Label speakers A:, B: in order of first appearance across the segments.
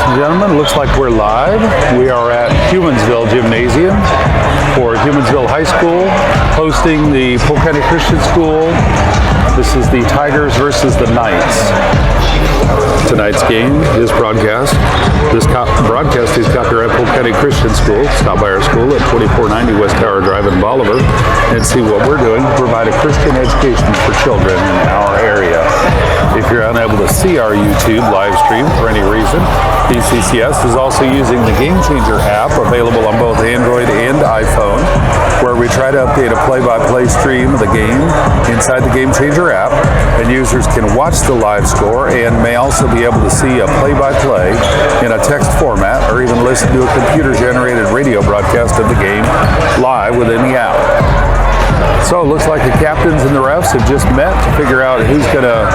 A: and gentlemen, looks like we're live. We are at Humansville Gymnasium for Humansville High School, hosting the Polk County Christian School. This is the Tigers versus the Knights. Tonight's game is broadcast. This broadcast is copyright Polk County Christian School. Stop by our school at 2490 West Tower Drive in Bolivar and see what we're doing to provide a Christian education for children in our area. If you're unable to see our YouTube live stream for any reason, PCCS is also using the Game Changer app available on both Android and iPhone, where we try to update a play-by-play stream of the game inside the Game Changer app, and users can watch the live score and may also be able to see a play-by-play in a text format or even listen to a computer-generated radio broadcast of the game live within the app. So it looks like the captains and the refs have just met to figure out who's going to...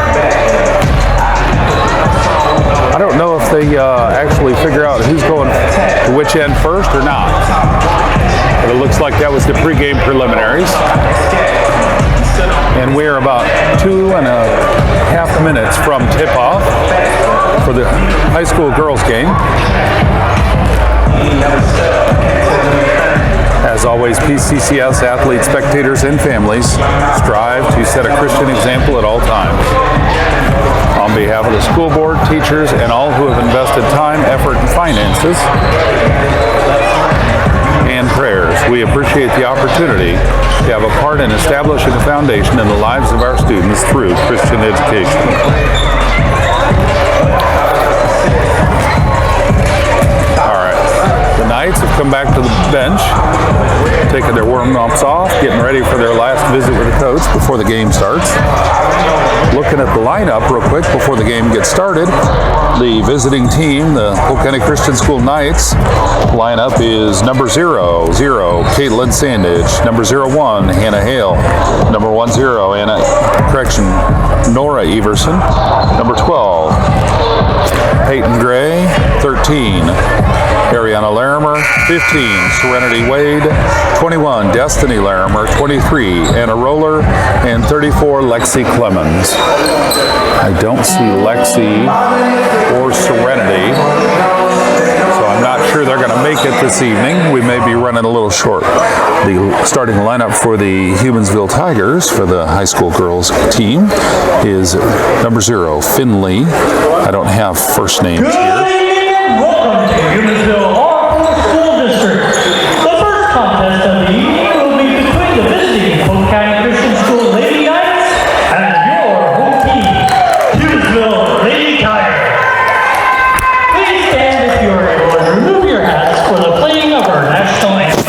A: I don't know if they actually figure out who's going to which end first or not. But it looks like that was the pregame preliminaries. And we're about 2.5 minutes from tip-off for the high school girls game. As always, PCCS athletes, spectators, and families strive to set a Christian example at all times. On behalf of the school board, teachers, and all who have invested time, effort, and finances, and prayers, we appreciate the opportunity to have a part in establishing a foundation in the lives of our students through Christian education. The Knights have come back to the bench, taking their warm-ups off, getting ready for their last visit with the coach before the game starts. Looking at the lineup real quick before the game gets started, the visiting team, the Polk County Christian School Knights, lineup is number 0, Caitlin Sandage, number 01, Hannah Hale, number 10, Nora Everson, number 12, Peyton Gray, 13, Ariana Larimer, 15, Serenity Wade, 21, Destiny Larimer, 23, Anna Roller, and 34, Lexi Clemens. I don't see Lexi or Serenity, so I'm not sure they're going to make it this evening. We may be running a little short. The starting lineup for the Humansville Tigers for the high school girls team is number 0, Finley. I don't have first names here.
B: Welcome to Humansville School District. The first contest of the evening will be between the visiting Polk County Christian School Lady Knights and your home team, Humansville Lady Tigers. Please stand if you are able and remove your hats for the playing of our national anthem.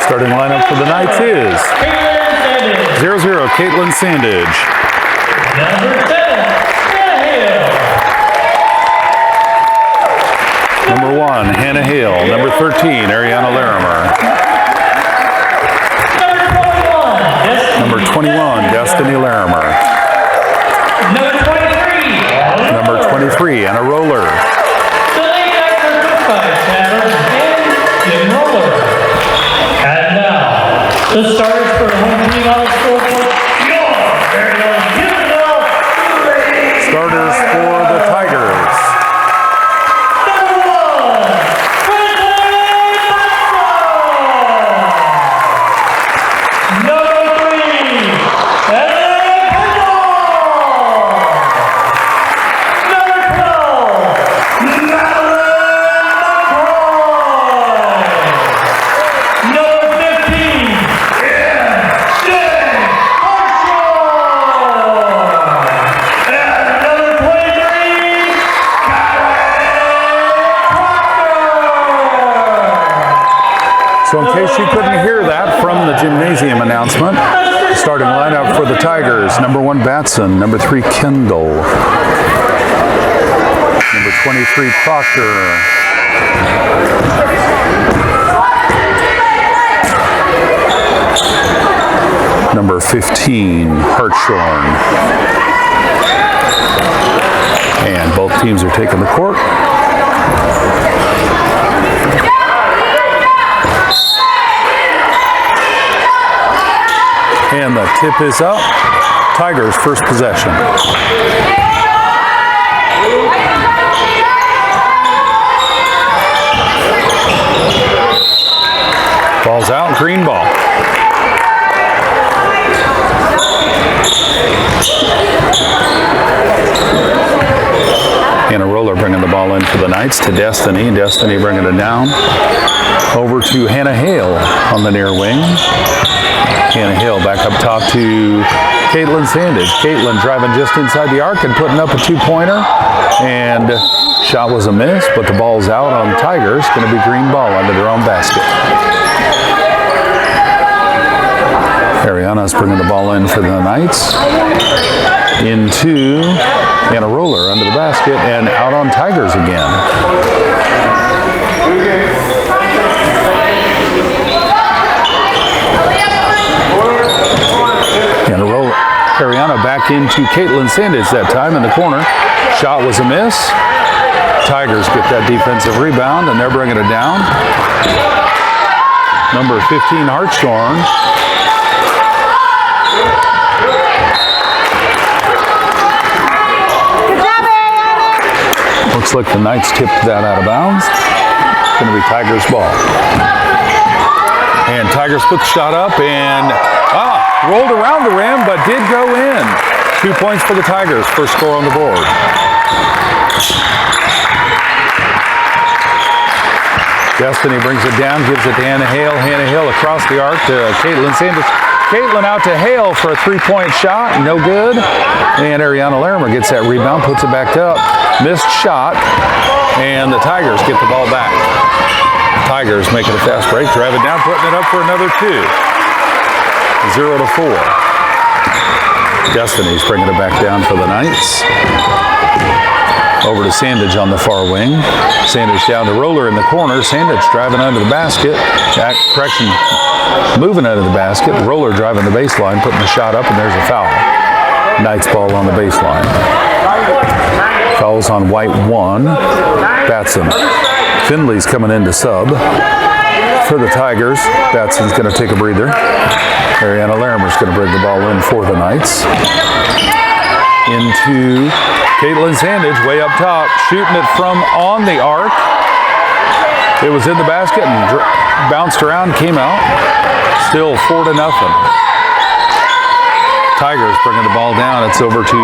A: Starting lineup for the Knights is 0-0, Caitlin Sandage.
B: Number 7, Hannah Hale.
A: Number 1, Hannah Hale. Number 13, Ariana Larimer. Number 21, Destiny Larimer. Number 23, Anna Roller.
B: And now, the starters for home team on the scoreboard.
A: Starters for the Tigers. So in case you couldn't hear that from the gymnasium announcement, starting lineup for the Tigers, number 1, Batson, number 3, Kendall, number 23, Proctor, number 15, Hartshorn. And both teams are taking the court. And the tip is up. Tigers first possession. Ball's out, green ball. And a roller bringing the ball in for the Knights to Destiny. Destiny bringing it down. Over to Hannah Hale on the near wing. Hannah Hill back up top to Caitlin Sandage. Caitlin driving just inside the arc and putting up a 2-pointer. And shot was a miss, but the ball's out on Tigers. Going to be green ball under their own basket. Ariana's bringing the ball in for the Knights. Into and a roller under the basket and out on Tigers again. And a roll. Ariana back into Caitlin Sandage that time in the corner. Shot was a miss. Tigers get that defensive rebound and they're bringing it down. Number 15 Hartshorn. Looks like the Knights tipped that out of bounds. It's going to be Tigers ball. And Tigers put the shot up and rolled around the rim, but did go in. 2 points for the Tigers. First score on the board. Destiny brings it down, gives it to Hannah Hale. Hannah Hale across the arc to Caitlin Sanders. Caitlin out to Hale for a 3-point shot. No good. And Ariana Larimer gets that rebound, puts it back up. Missed shot. And the Tigers get the ball back. Tigers making a fast break, driving down, putting it up for another 2. 0-4. Destiny's bringing it back down for the Knights. Over to Sandage on the far wing. Sandage down to Roller in the corner. Sandage driving under the basket. Moving under the basket. Roller driving the baseline, putting the shot up, and there's a foul. Knights ball on the baseline. Fouls on White 1. Batson. Finley's coming in to sub. For the Tigers, Batson's going to take a breather. Ariana Larimer's going to bring the ball in for the Knights. Into Caitlin Sandage, way up top, shooting it from on the arc. It was in the basket and bounced around, came out. Still 4-0. Tigers bringing the ball down. It's over to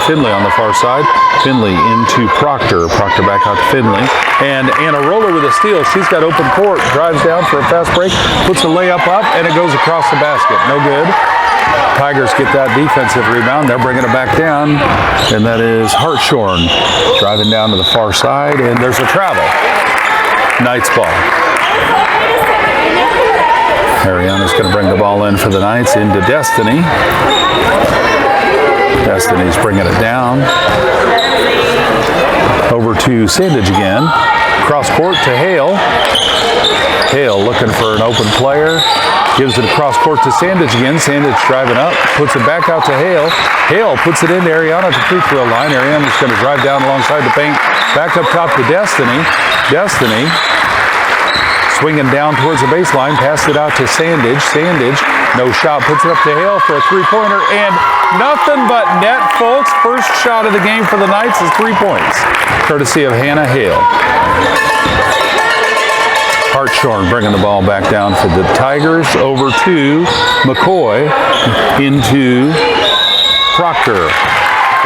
A: Finley on the far side. Finley into Proctor. Proctor back out to Finley. And Anna Roller with a steal. She's got open court. Drives down for a fast break. Puts a layup up, and it goes across the basket. No good. Tigers get that defensive rebound. They're bringing it back down. And that is Hartshorn driving down to the far side. And there's a travel. Knights ball. Ariana's going to bring the ball in for the Knights into Destiny. Destiny's bringing it down. Over to Sandage again. cross court to Hale. Hale looking for an open player. Gives it across court to Sandage again. Sandage driving up, puts it back out to Hale. Hale puts it into Ariana at the free throw line. Ariana's going to drive down alongside the paint. Back up top to Destiny. Destiny swinging down towards the baseline. Passed it out to Sandage. Sandage, no shot, puts it up to Hale for a three-pointer. And nothing but net, folks. First shot of the game for the Knights is 3 points, courtesy of Hannah Hale. Hartshorn bringing the ball back down for the Tigers. Over to McCoy, into Proctor.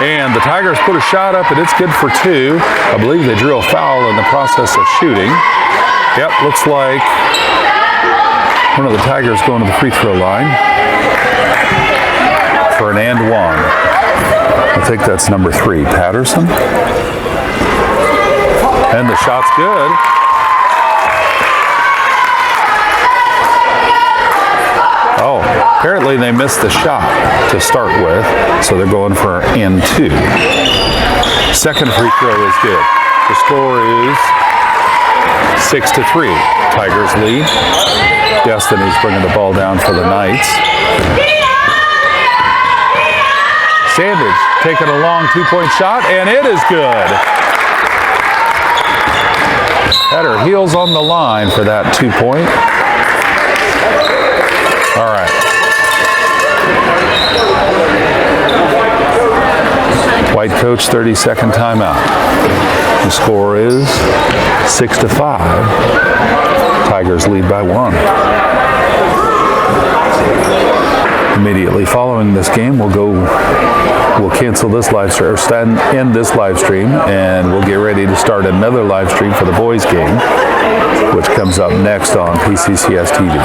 A: And the Tigers put a shot up, and it's good for 2. I believe they drew a foul in the process of shooting. Yep, looks like one of the Tigers going to the free throw line for an and 1. I think that's number 3, Patterson. And the shot's good. Oh, apparently they missed the shot to start with, so they're going for an 2. Second free throw is good. The score is 6-3. Tigers lead. Destiny's bringing the ball down for the Knights. Sandage taking a long 2-point shot, and it is good. Had her heels on the line for that 2-point. All right. White coach, 30-second timeout. The score is 6-5. Tigers lead by 1. Immediately following this game, we'll cancel this live stream, or end this live stream, and we'll get ready to start another live stream for the boys game, which comes up next on PCCS TV.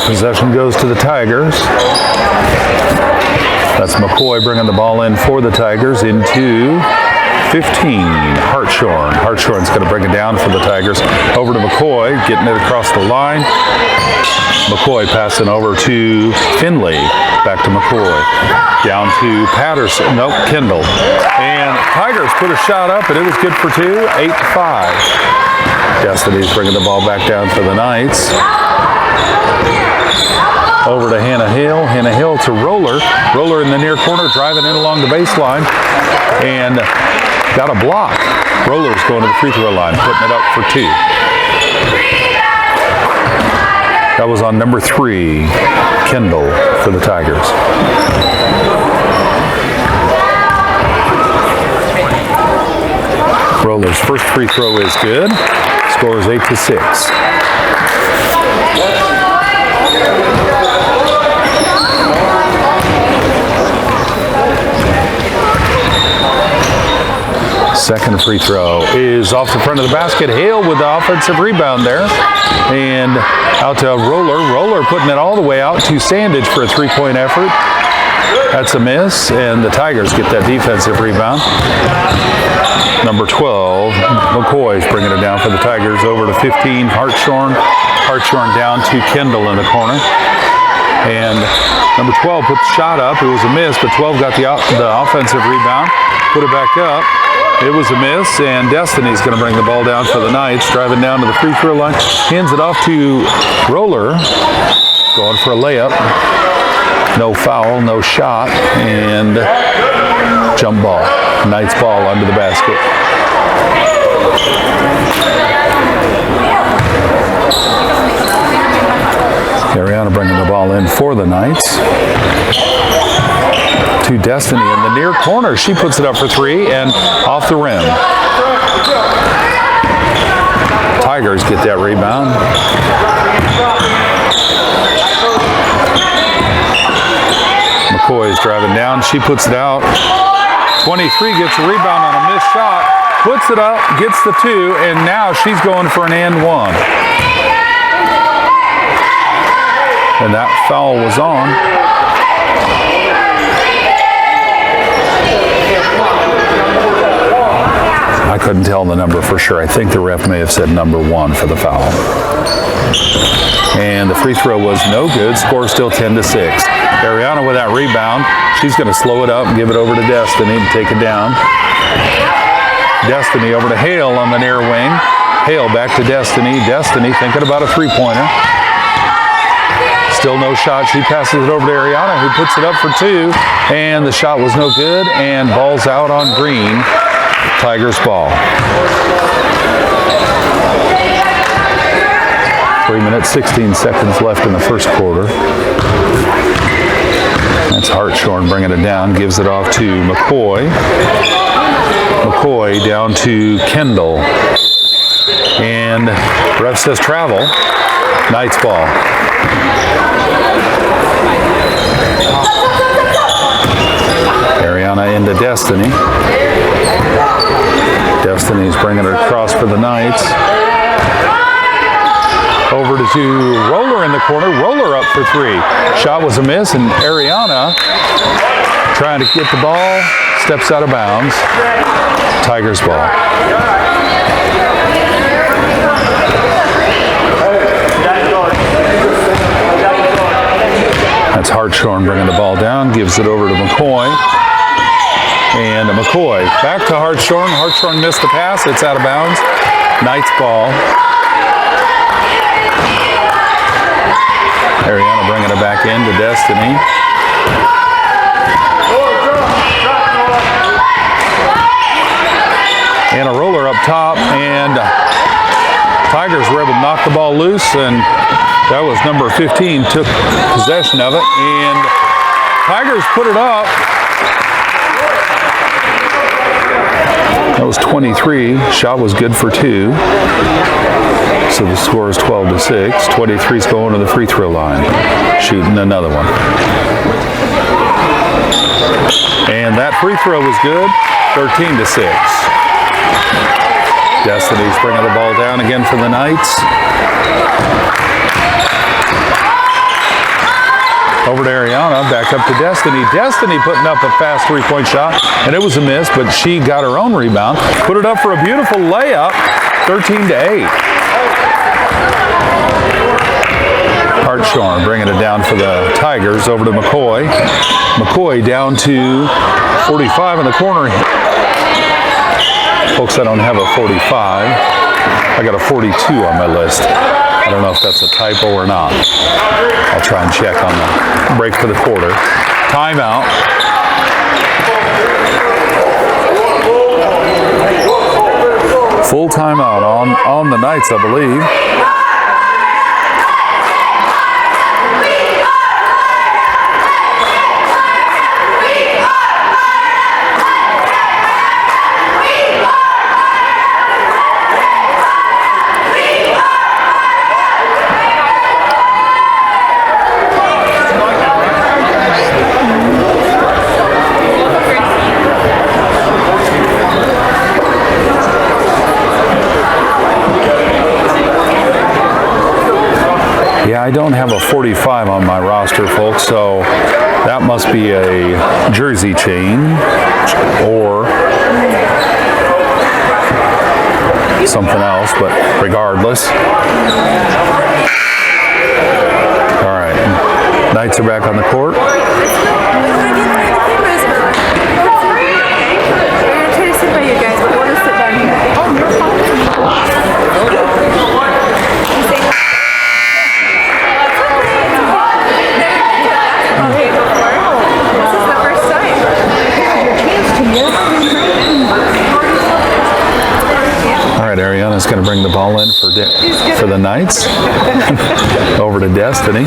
A: Possession goes to the Tigers. That's McCoy bringing the ball in for the Tigers into 15. Hartshorn. Hartshorn's going to bring it down for the Tigers. Over to McCoy, getting it across the line. McCoy passing over to Finley. Back to McCoy. Down to Patterson. Nope, Kendall. And Tigers put a shot up, and it was good for 2. 8-5. Destiny's bringing the ball back down for the Knights. Over to Hannah Hale. Hannah Hale to Roller. Roller in the near corner, driving in along the baseline. And got a block. Roller's going to the free throw line, putting it up for 2. That was on number 3, Kendall, for the Tigers. Roller's first free throw is good. Score is 8-6. Second free throw is off the front of the basket. Hale with the offensive rebound there. And out to Roller. Roller putting it all the way out to Sandage for a 3-point effort. That's a miss, and the Tigers get that defensive rebound. Number 12, McCoy's bringing it down for the Tigers. Over to 15, Hartshorn. Hartshorn down to Kendall in the corner. And number 12 put the shot up. It was a miss, but 12 got the offensive rebound. Put it back up. It was a miss, and Destiny's going to bring the ball down for the Knights. Driving down to the free throw line. Hands it off to Roller. Going for a layup. No foul, no shot, and jump ball. Knights ball under the basket. Ariana bringing the ball in for the Knights. To Destiny in the near corner. She puts it up for 3 and off the rim. Tigers get that rebound. McCoy is driving down. She puts it out. 23 gets a rebound on a missed shot. Puts it up, gets the 2, and now she's going for an and 1. And that foul was on. couldn't tell the number for sure. I think the ref may have said number 1 for the foul. And the free throw was no good. Score still 10-6. Ariana with that rebound. She's going to slow it up and give it over to Destiny to take it down. Destiny over to Hale on the near wing. Hale back to Destiny. Destiny thinking about a three-pointer. Still no shot. She passes it over to Ariana, who puts it up for 2. And the shot was no good. And ball's out on green. Tigers ball. 3 minutes, 16 seconds left in the first quarter. That's Hartshorn bringing it down. Gives it off to McCoy. McCoy down to Kendall. And ref says travel. Knights ball. Ariana into Destiny. Destiny's bringing it across for the Knights. Over to Roller in the corner. Roller up for 3. Shot was a miss, and Ariana trying to get the ball. Steps out of bounds. Tigers ball. That's Hartshorn bringing the ball down. Gives it over to McCoy. And McCoy back to Hartshorn. Hartshorn missed the pass. It's out of bounds. Knights ball. Ariana bringing it back into Destiny. And a roller up top, and Tigers were able to knock the ball loose, and that was number 15 took possession of it, and Tigers put it up. That was 23. Shot was good for 2. So the score is 12-6. 23's going to the free throw line, shooting another one. And that free throw was good. 13-6. Destiny's bringing the ball down again for the Knights. Over to Ariana, back up to Destiny. Destiny putting up a fast three-point shot, and it was a miss, but she got her own rebound. Put it up for a beautiful layup, 13-8. Hartshorn bringing it down for the Tigers, over to McCoy. McCoy down to 45 in the corner. Folks, I don't have a 45. I got a 42 on my list. I don't know if that's a typo or not. I'll try and check on the break for the quarter. Timeout. Full timeout on the Knights, I believe. Yeah, I don't have a 45 on my roster, folks, so that must be a jersey change or something else, but regardless. All right, Knights are back on the court. Ariana's going to bring the ball in for the Knights. Over to Destiny.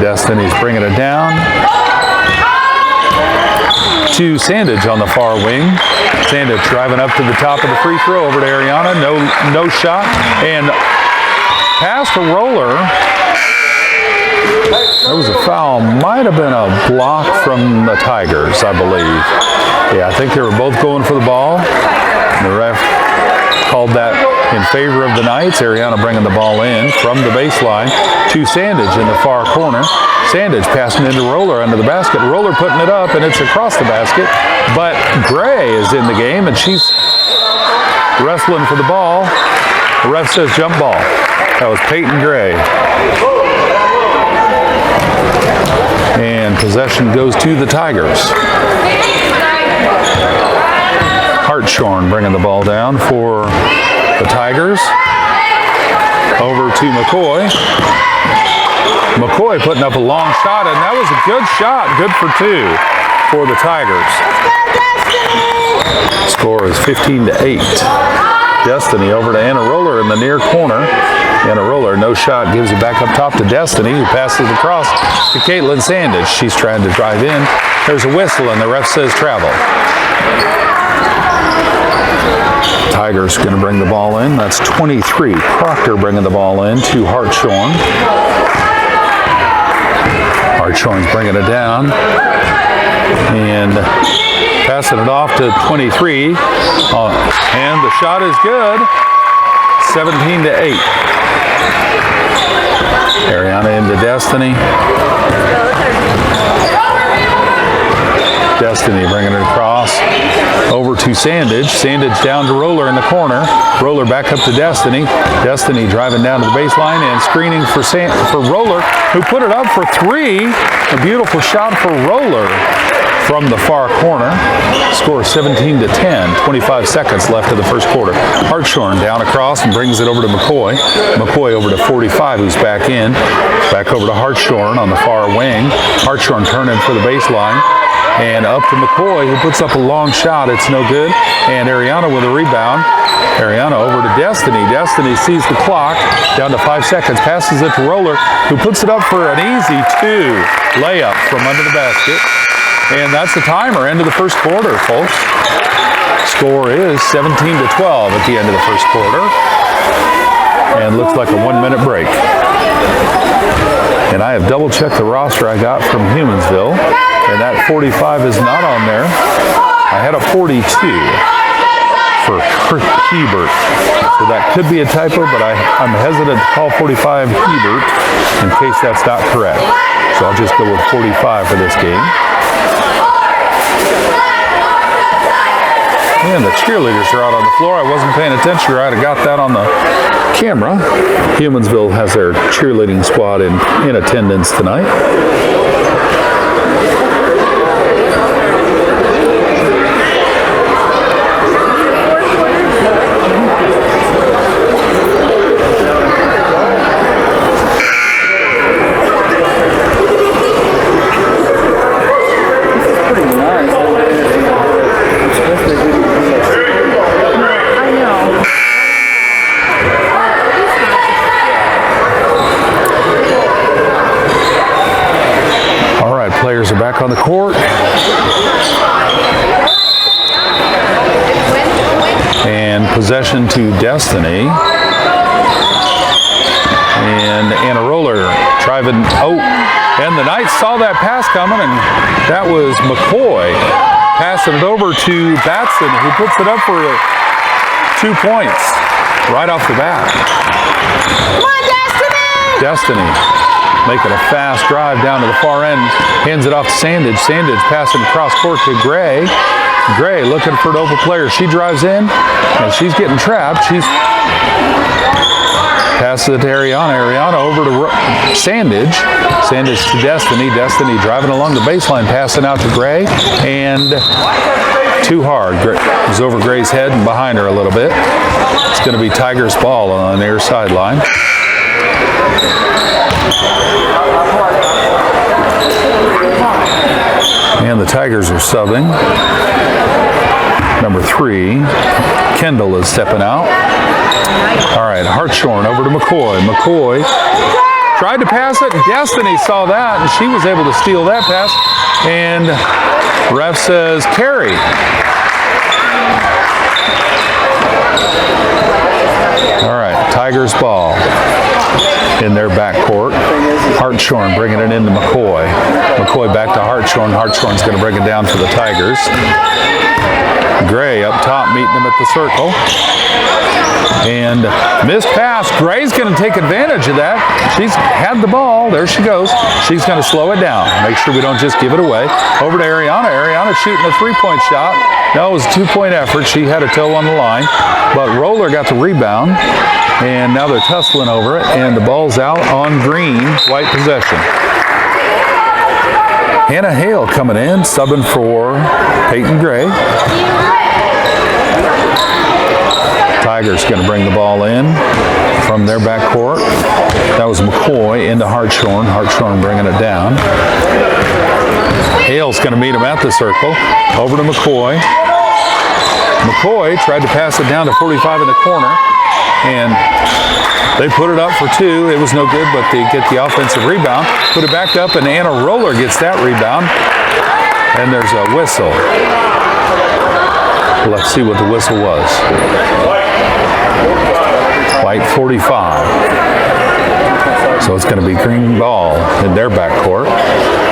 A: Destiny's bringing it down to Sandage on the far wing. Sandage driving up to the top of the free throw. Over to Ariana. No shot. And pass to Roller. There was a foul. Might have been a block from the Tigers, I believe. Yeah, I think they were both going for the ball. The ref called that in favor of the Knights. Ariana bringing the ball in from the baseline to Sandage in the far corner. Sandage passing into Roller under the basket. Roller putting it up, and it's across the basket. But Gray is in the game, and she's wrestling for the ball. The ref says jump ball. That was Peyton Gray. And possession goes to the Tigers. Hartshorn bringing the ball down for the Tigers. Over to McCoy. McCoy putting up a long shot, and that was a good shot. Good for 2 for the Tigers. Score is 15-8. Destiny over to Anna Roller in the near corner. Anna Roller, no shot, gives it back up top to Destiny, who passes it across to Caitlin Sandage. She's trying to drive in. There's a whistle, and the ref says travel. Tigers going to bring the ball in. That's 23. Proctor bringing the ball in to Hartshorn. Hartshorn's bringing it down and passing it off to 23. And the shot is good. 17-8. Ariana into Destiny. Destiny bringing it across over to Sandage. Sandage down to Roller in the corner. Roller back up to Destiny. Destiny driving down to the baseline and screening for Roller, who put it up for 3. A beautiful shot for Roller from the far corner. Score 17-10. 25 seconds left of the first quarter. Hartshorn down across and brings it over to McCoy. McCoy over to 45, who's back in. Back over to Hartshorn on the far wing. Hartshorn turning for the baseline. And up to McCoy, who puts up a long shot. It's no good. And Ariana with a rebound. Ariana over to Destiny. Destiny sees the clock. Down to 5 seconds. Passes it to Roller, who puts it up for an easy 2 layup from under the basket. And that's the timer. End of the first quarter, folks. Score is 17-12 at the end of the first quarter. And looks like a 1-minute break. And I have double-checked the roster I got from Humansville. And that 45 is not on there. I had a 42 for Hebert. So that could be a typo, but I'm hesitant to call 45 Hebert in case that's not correct. So I'll just go with 45 for this game. And the cheerleaders are out on the floor. I wasn't paying attention. I'd have got that on the camera. Humansville has their cheerleading squad in attendance tonight. Players are back on the court. And possession to Destiny. And Anna Roller driving. Oh, and the Knights saw that pass coming, and that was McCoy passing it over to Batson, who puts it up for 2 points right off the bat.
C: Come on, Destiny!
A: Destiny making a fast drive down to the far end, hands it off to Sandage. Sandage passing across court to Gray. Gray looking for an open player. She drives in, and she's getting trapped. She's passes it to Ariana. Ariana over to Sandage. Sandage to Destiny. Destiny driving along the baseline, passing out to Gray, and too hard. It was over Gray's head and behind her a little bit. It's going to be Tigers ball on the near sideline. And the Tigers are subbing. Number 3, Kendall is stepping out. All right, Hartshorn over to McCoy. McCoy tried to pass it. Destiny saw that, and she was able to steal that pass. And ref says carry. All right, Tigers ball in their backcourt. Hartshorn bringing it into McCoy. McCoy McCoy back to Hartshorn. Hartshorn's going to bring it down for the Tigers. Gray up top meeting them at the circle. And missed pass. Gray's going to take advantage of that. She's had the ball. There she goes. She's going to slow it down. Make sure we don't just give it away. Over to Ariana. Ariana shooting a three-point shot. No, it was a two-point effort. She had a toe on the line. But Roller got the rebound. And now they're tussling over it. And the ball's out on green. White possession. Hannah Hale coming in, subbing for Peyton Gray. Tigers going to bring the ball in from their backcourt. That was McCoy into Hartshorn. Hartshorn bringing it down. Hale's going to meet him at the circle. Over to McCoy. McCoy tried to pass it down to 45 in the corner. And they put it up for two. It was no good, but they get the offensive rebound. Put it back up, and Anna Roller gets that rebound. And there's a whistle. Let's see what the whistle was. White 45. So it's going to be green ball in their backcourt.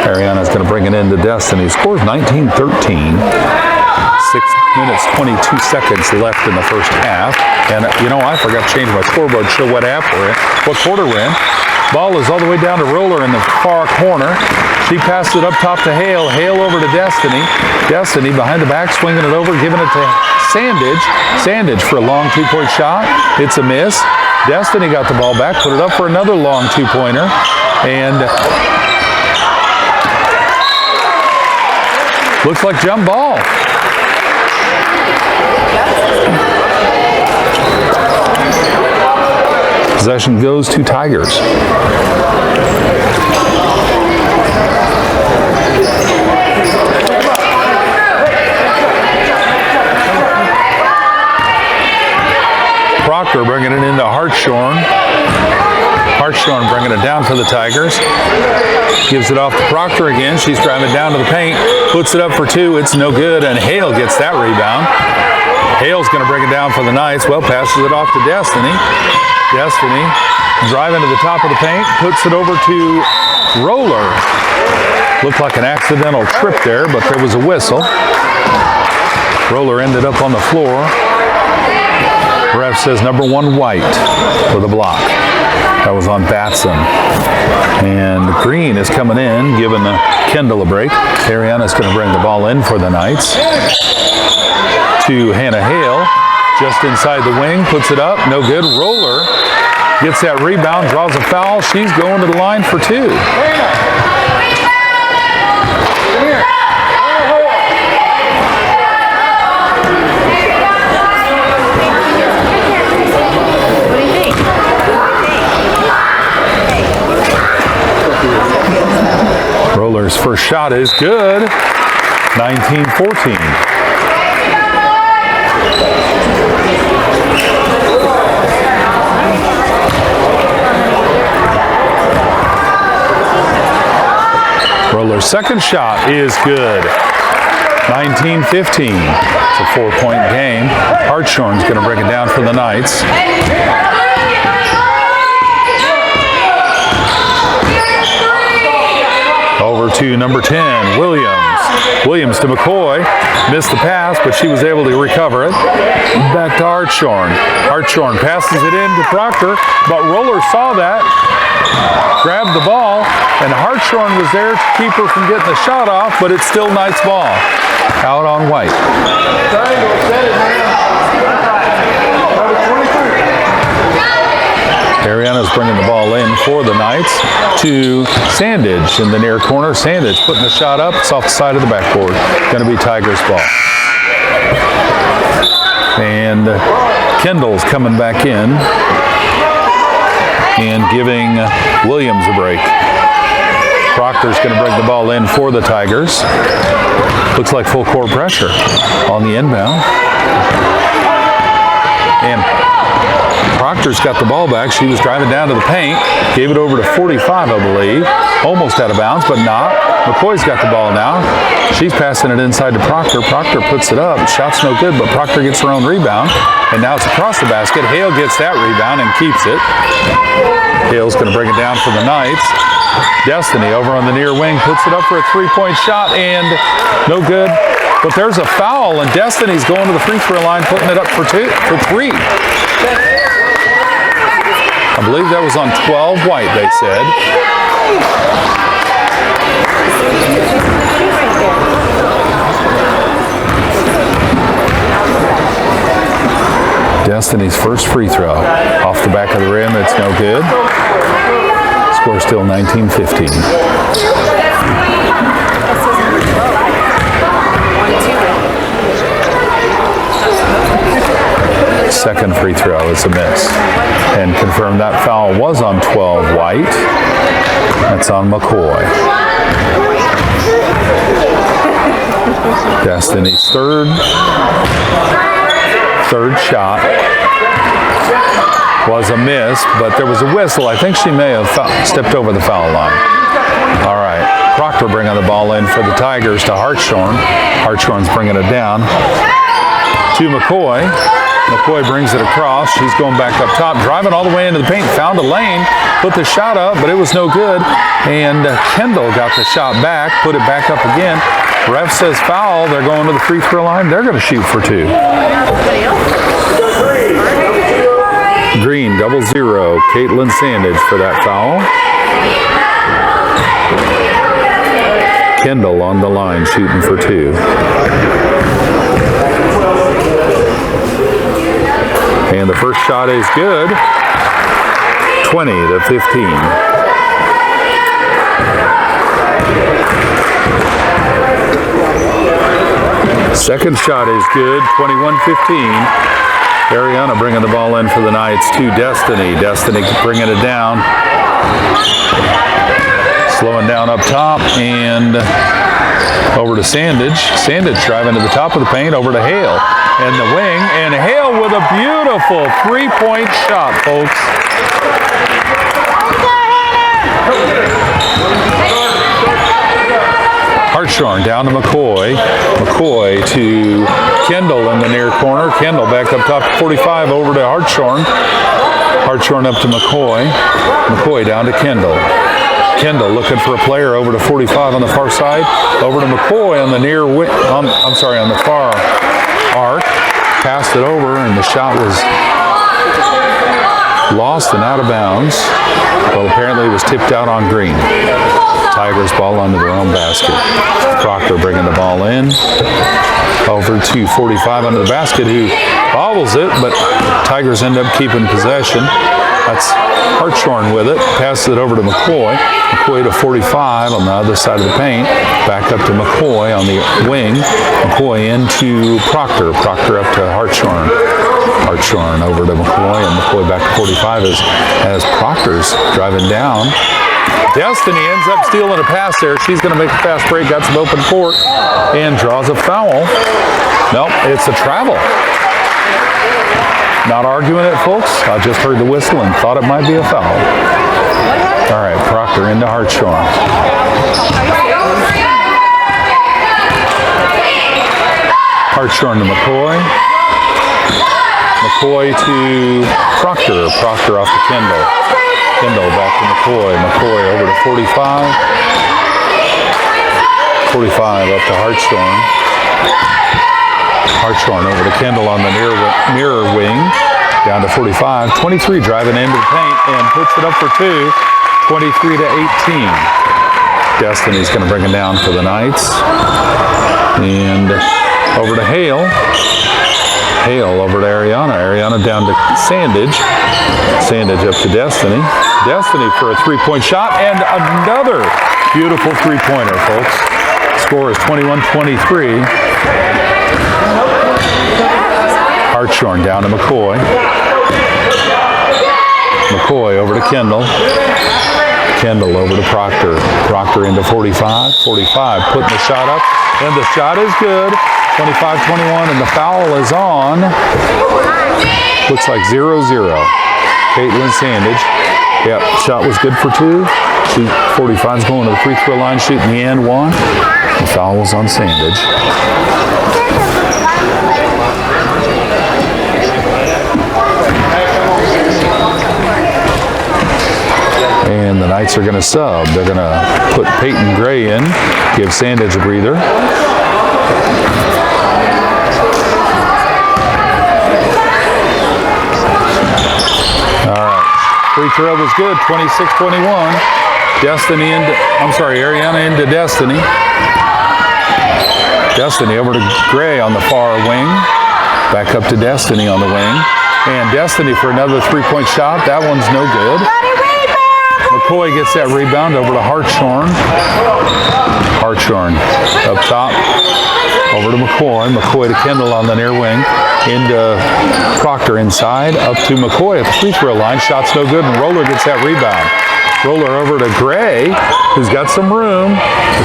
A: Ariana's going to bring it into Destiny. Scores 19-13. 6 minutes, 22 seconds left in the first half. And, you know, I forgot to change my scoreboard to show what half we're in, what quarter we're in. Ball is all the way down to Roller in the far corner. She passed it up top to Hale. Hale over to Destiny. Destiny behind the back, swinging it over, giving it to Sandage. Sandage for a long two-point shot. It's a miss. Destiny got the ball back, put it up for another long two-pointer. And looks like jump ball. Possession goes to Tigers. Proctor bringing it into Hartshorn. Hartshorn bringing it down for the Tigers. Gives it off to Proctor again. She's driving down to the paint. Puts it up for two. It's no good, and Hale gets that rebound. Hale's going to bring it down for the Knights. Well, passes it off to Destiny. Destiny driving to the top of the paint. Puts it over to Roller. Looked like an accidental trip there, but there was a whistle. Roller ended up on the floor. Ref says number 1 White for the block. That was on Batson. And Green is coming in, giving Kendall a break. Ariana's going to bring the ball in for the Knights. To Hannah Hale. Just inside the wing, puts it up, no good. Roller gets that rebound, draws a foul. She's going to the line for two. Roller's first shot is good. 19-14. Roller's second shot is good. 19-15. It's a 4-point game. Hartshorn's going to bring it down for the Knights. Over to number 10, Williams. Williams to McCoy. Missed the pass, but she was able to recover it. Back to Hartshorn. Hartshorn passes it in to Proctor, but Roller saw that, grabbed the ball, and Hartshorn was there to keep her from getting the shot off, but it's still Knights ball. Out on White. Ariana's bringing the ball in for the Knights to Sandage in the near corner. Sandage putting the shot up. It's off the side of the backboard. Going to be Tigers ball. And Kendall's coming back in and giving Williams a break. Proctor's going to bring the ball in for the Tigers. Looks like full court pressure on the inbound. And Proctor's got the ball back. She was driving down to the paint. Gave it over to 45, I believe. Almost out of bounds, but not. McCoy's got the ball now. She's passing it inside to Proctor. Proctor puts it up. Shot's no good, but Proctor gets her own rebound. And now it's across the basket. Hale gets that rebound and keeps it. Hale's going to bring it down for the Knights. Destiny over on the near wing puts it up for a three-point shot, and no good. But there's a foul, and Destiny's going to the free throw line, putting it up for three. I believe that was on 12 White, they said. Destiny's first free throw. Off the back of the rim, it's no good. Score still 19-15. Second free throw is a miss. And confirm that foul was on 12 White. That's on McCoy. Destiny's third shot was a miss, but there was a whistle. I think she may have stepped over the foul line. All right, Proctor bringing the ball in for the Tigers to Hartshorn. Hartshorn's bringing it down to McCoy. McCoy brings it across. She's going back up top, driving all the way into the paint, found a lane, put the shot up, but it was no good. And Kendall got the shot back, put it back up again. Ref says foul. They're going to the free throw line. They're going to shoot for two. Green, 0-0. Caitlin Sandage for that foul. Kendall on the line shooting for two. And the first shot is good. 20-15. Second shot is good, 21-15. Ariana bringing the ball in for the Knights to Destiny. Destiny bringing it down. Slowing down up top and over to Sandage. Sandage driving to the top of the paint, over to Hale. And the wing, and Hale with a beautiful three-point shot, folks. Hartshorn down to McCoy. McCoy to Kendall in the near corner. Kendall back up top, 45 over to Hartshorn. Hartshorn up to McCoy. McCoy down to Kendall. Kendall looking for a player over to 45 on the far side. Over to McCoy on the near, on the far arc. Passed it over, and the shot was lost and out of bounds. Well, apparently it was tipped out on green. Tigers ball under their own basket. Proctor bringing the ball in. Over to 45 under the basket, who bobbles it, but Tigers end up keeping possession. That's Hartshorn with it. Passes it over to McCoy. McCoy to 45 on the other side of the paint. Back up to McCoy on the wing. McCoy into Proctor. Proctor up to Hartshorn. Hartshorn over to McCoy, and McCoy back to 45 as Proctor's driving down. Destiny ends up stealing a pass there. She's going to make a fast break, got some open court, and draws a foul. Nope, it's a travel. Not arguing it, folks. I just heard the whistle and thought it might be a foul. All right, Proctor into Hartshorn. Hartshorn to McCoy. McCoy to Proctor. Proctor off to Kendall. Kendall back to McCoy. McCoy over to 45. 45 up to Hartshorn. Hartshorn over to Kendall on the mirror wing. Down to 45. 23 driving into the paint and puts it up for two. 23-18. Destiny's going to bring it down for the Knights. And over to Hale. Hale over to Ariana. Ariana down to Sandage. Sandage up to Destiny. Destiny for a three-point shot, and another beautiful three-pointer, folks. Score is 21-23. Hartshorn down to McCoy. McCoy over to Kendall. Kendall over to Proctor. Proctor into 45. 45 putting the shot up, and the shot is good. 25-21, and the foul is on. Looks like 0-0. Caitlin Sandage. Yep, shot was good for two. 45's going to the free throw line, shooting the and one. The foul was on Sandage. Knights are going to sub. They're going to put Peyton Gray in, give Sandage a breather. All right, free throw was good, 26-21. Destiny into, Ariana into Destiny. Destiny over to Gray on the far wing. Back up to Destiny on the wing. And Destiny for another three-point shot. That one's no good. McCoy gets that rebound over to Hartshorn. Hartshorn up top. Over to McCoy. McCoy to Kendall on the near wing. Into Proctor inside. Up to McCoy at the free throw line. Shot's no good, and Roller gets that rebound. Roller over to Gray, who's got some room.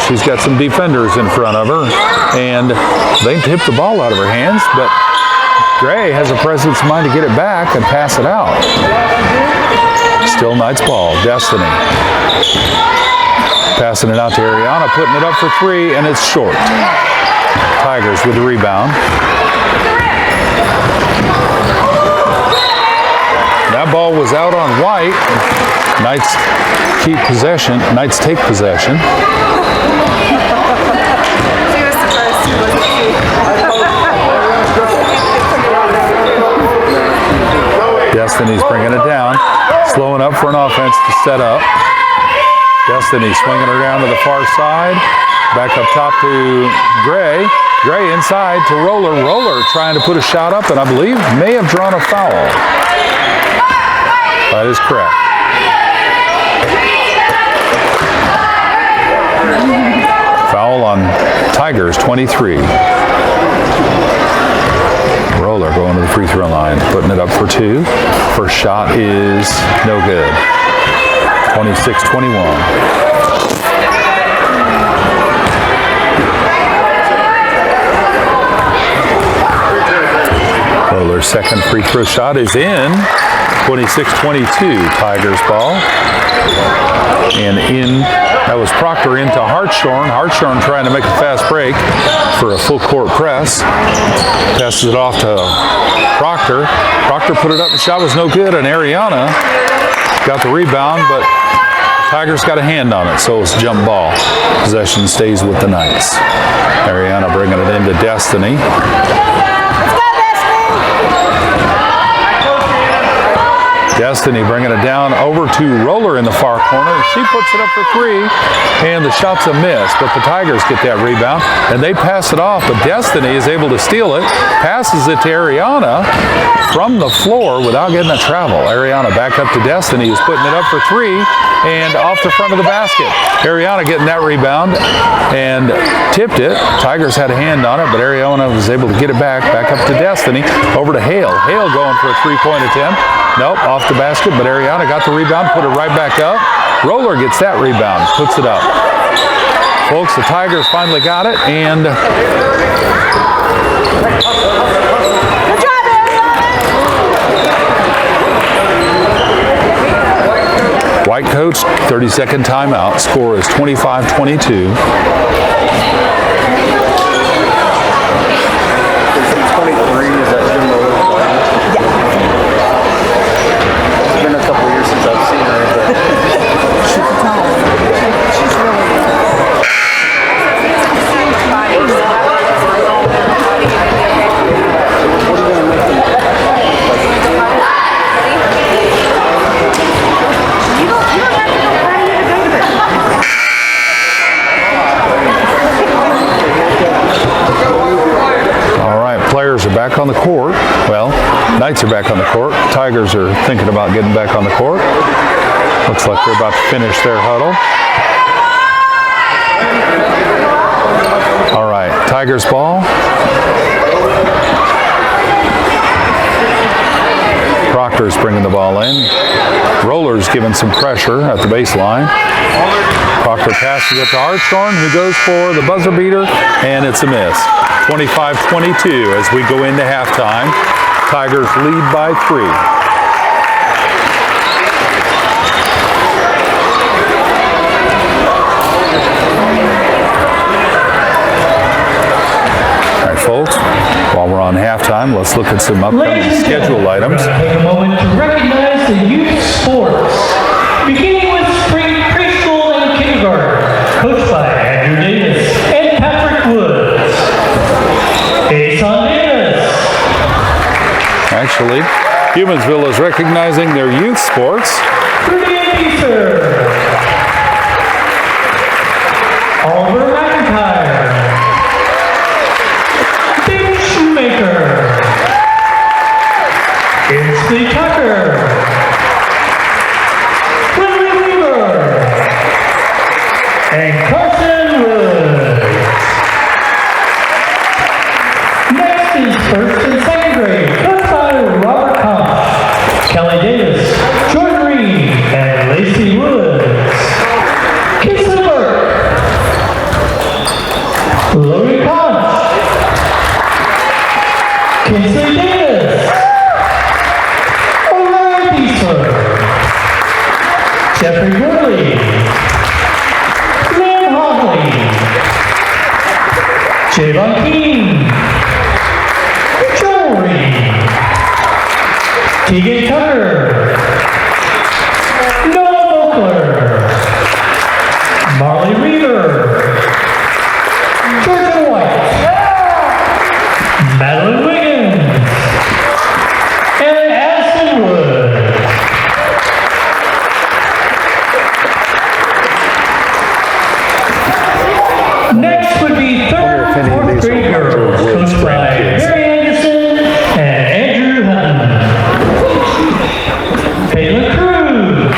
A: She's got some defenders in front of her. And they tipped the ball out of her hands, but Gray has a presence of mind to get it back and pass it out. Still Knights ball. Destiny. Passing it out to Ariana, putting it up for three, and it's short. Tigers with the rebound. That ball was out on White. Knights keep possession. Knights take possession. Destiny's bringing it down. Slowing up for an offense to set up. Destiny swinging her down to the far side. Back up top to Gray. Gray inside to Roller. Roller trying to put a shot up, and I believe may have drawn a foul. That is correct. Foul on Tigers, 23. Roller going to the free throw line, putting it up for two. First shot is no good. 26-21. Roller's second free throw shot is in. 26-22, Tigers ball. And in, that was Proctor into Hartshorn. Hartshorn trying to make a fast break for a full court press. Passes it off to Proctor. Proctor put it up, the shot was no good, and Ariana got the rebound, but Tigers got a hand on it, so it's a jump ball. Possession stays with the Knights. Ariana bringing it into Destiny. Destiny bringing it down over to Roller in the far corner. She puts it up for three, and the shot's a miss, but the Tigers get that rebound, and they pass it off, but Destiny is able to steal it, passes it to Ariana from the floor without getting a travel. Ariana back up to Destiny, who's putting it up for three, and off the front of the basket. Ariana getting that rebound and tipped it. Tigers had a hand on it, but Ariana was able to get it back up to Destiny, over to Hale. Hale going for a three-point attempt. Nope, off the basket, but Ariana got the rebound, put it right back up. Roller gets that rebound, puts it up. Folks, the Tigers finally got it, and
C: Good job, Ariana.
A: White coach, 30-second timeout. Score is 25-22.
D: 23, is that Jim Miller? It's been a couple years since I've seen her, but
C: She's tall. She's really good.
A: Players are back on the court. Well, Knights are back on the court. Tigers are thinking about getting back on the court. Looks like they're about to finish their huddle. All right, Tigers ball. Proctor's bringing the ball in. Roller's giving some pressure at the baseline. Proctor passes it to Hartshorn, who goes for the buzzer beater, and it's a miss. 25-22 as we go into halftime. Tigers lead by 3. All right, folks, while we're on halftime, let's look at some upcoming schedule items.
B: Take a moment to recognize the youth sports. Beginning with spring kindergarten, coached by Andrew Davis and Patrick Woods. Ason Davis.
A: Actually, Humansville is recognizing their youth sports.
B: Brian Easter. Oliver McIntyre. David Shoemaker. Kinsley Tucker. Willie Weaver. And Carson Woods. Next is first and second grade, coached by Robert Koch, Kelly Davis, Jordan Reed, and Lacey Woods. Kinsley Burke. Louis Koch. Kinsley Davis. O'Reilly Diesler. Jeffrey Gurley. Liam Hogley. Javon King. Joel Reed. Keegan Tucker. Noah Vogler. Marley Reaver. Georgia White. Madeline Wiggins. And Addison Wood. Next would be third and fourth grade girls, coached by Mary Anderson and Andrew Hutton. Taylor Cruz.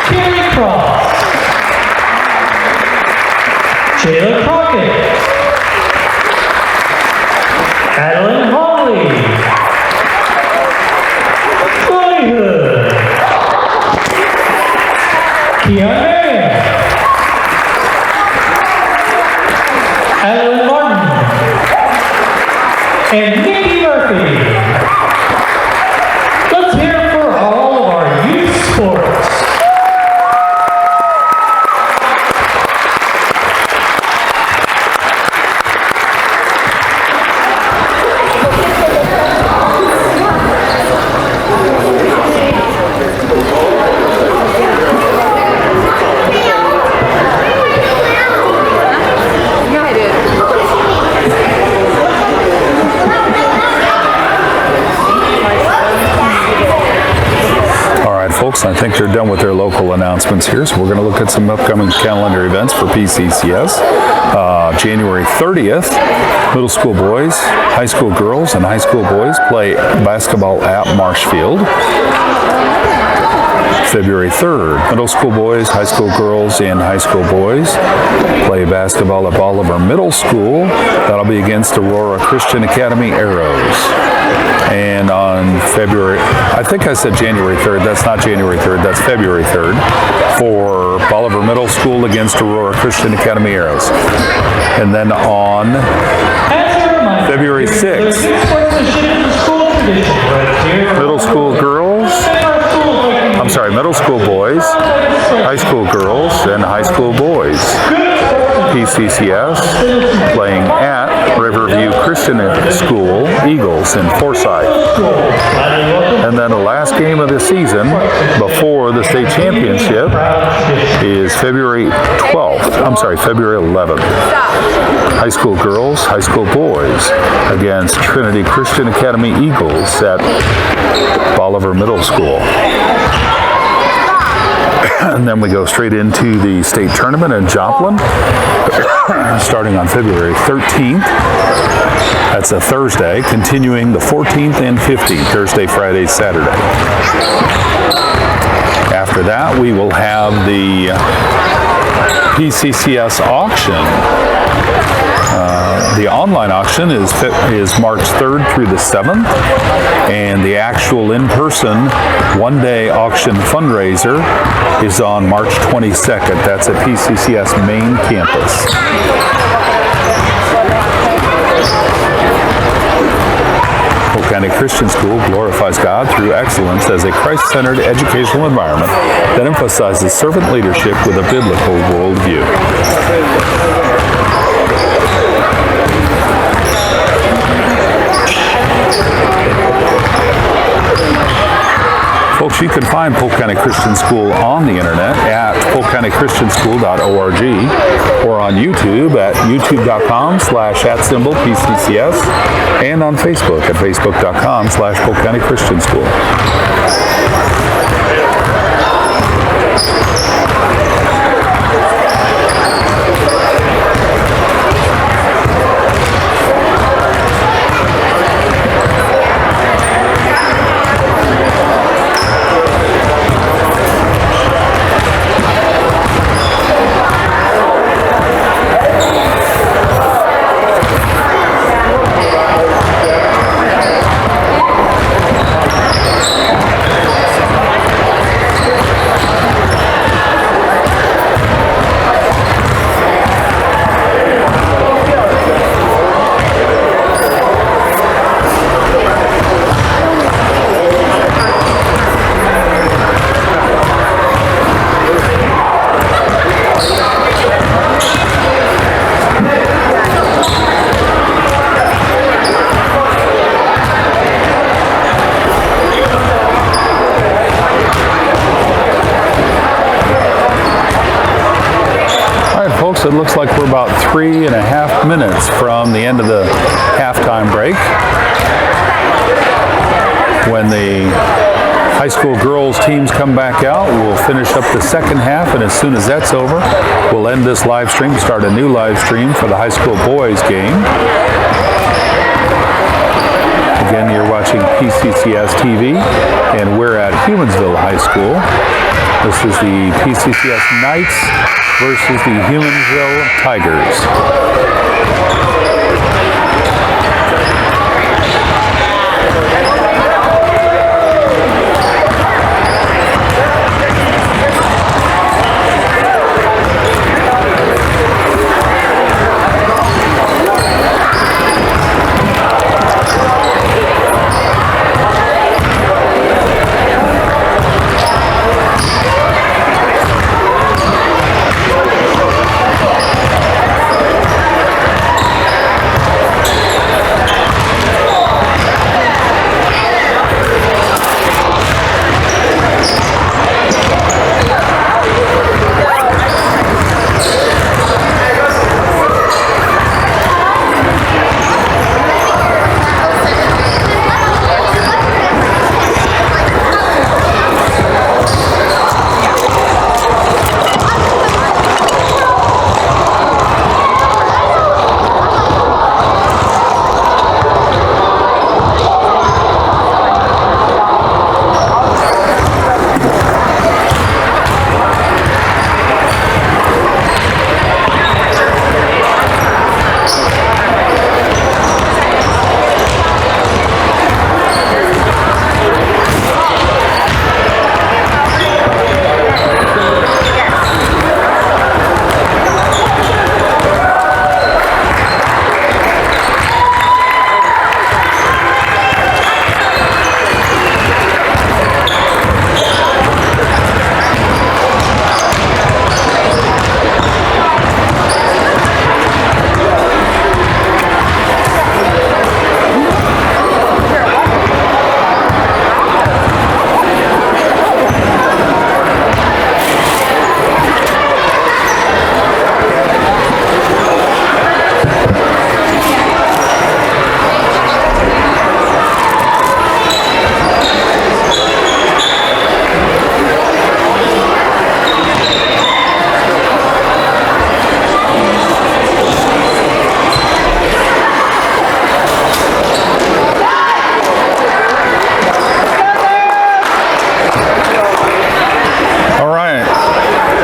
B: Kerry Cross. Jayla Crockett. Adeline Hawley. Chloe Hood. Keon Mann. Adeline Martin. And Nikki Murphy. Let's hear it for all of our youth sports.
C: Yeah, I did.
A: All right, folks, I think they're done with their local announcements here, so we're going to look at some upcoming calendar events for PCCS. January 30th, middle school boys, high school girls, and high school boys play basketball at Marshfield. February 3rd, middle school boys, high school girls, and high school boys play basketball at Bolivar Middle School. That'll be against Aurora Christian Academy Arrows. And on February, I think I said January 3rd, that's not January 3rd, that's February 3rd, for Bolivar Middle School against Aurora Christian Academy Arrows. And then on February 6th, middle school girls, I'm sorry, middle school boys, high school girls, and high school boys. PCCS playing at Riverview Christian School Eagles in Forsyth. And then the last game of the season before the state championship is February 11th. High school girls, high school boys against Trinity Christian Academy Eagles at Bolivar Middle School. And then we go straight into the state tournament in Joplin, starting on February 13th. That's a Thursday, continuing the 14th and 15th, Thursday, Friday, Saturday. After that, we will have the PCCS auction. The online auction is March 3rd through the 7th, and the actual in-person one-day auction fundraiser is on March 22nd. That's at PCCS main campus. Polk County Christian School glorifies God through excellence as a Christ-centered educational environment that emphasizes servant leadership with a biblical worldview. Folks, you can find Polk County Christian School on the internet at polkcountychristianschool.org or on YouTube at youtube.com/@PCCS and on Facebook at facebook.com/Polk County Christian School. It looks like we're about 3.5 minutes from the end of the halftime break. When the high school girls teams come back out, we'll finish up the second half, and as soon as that's over, we'll end this live stream, start a new live stream for the high school boys game. Again, you're watching PCCS TV, and we're at Humansville High School. This is the PCCS Knights versus the Humansville Tigers.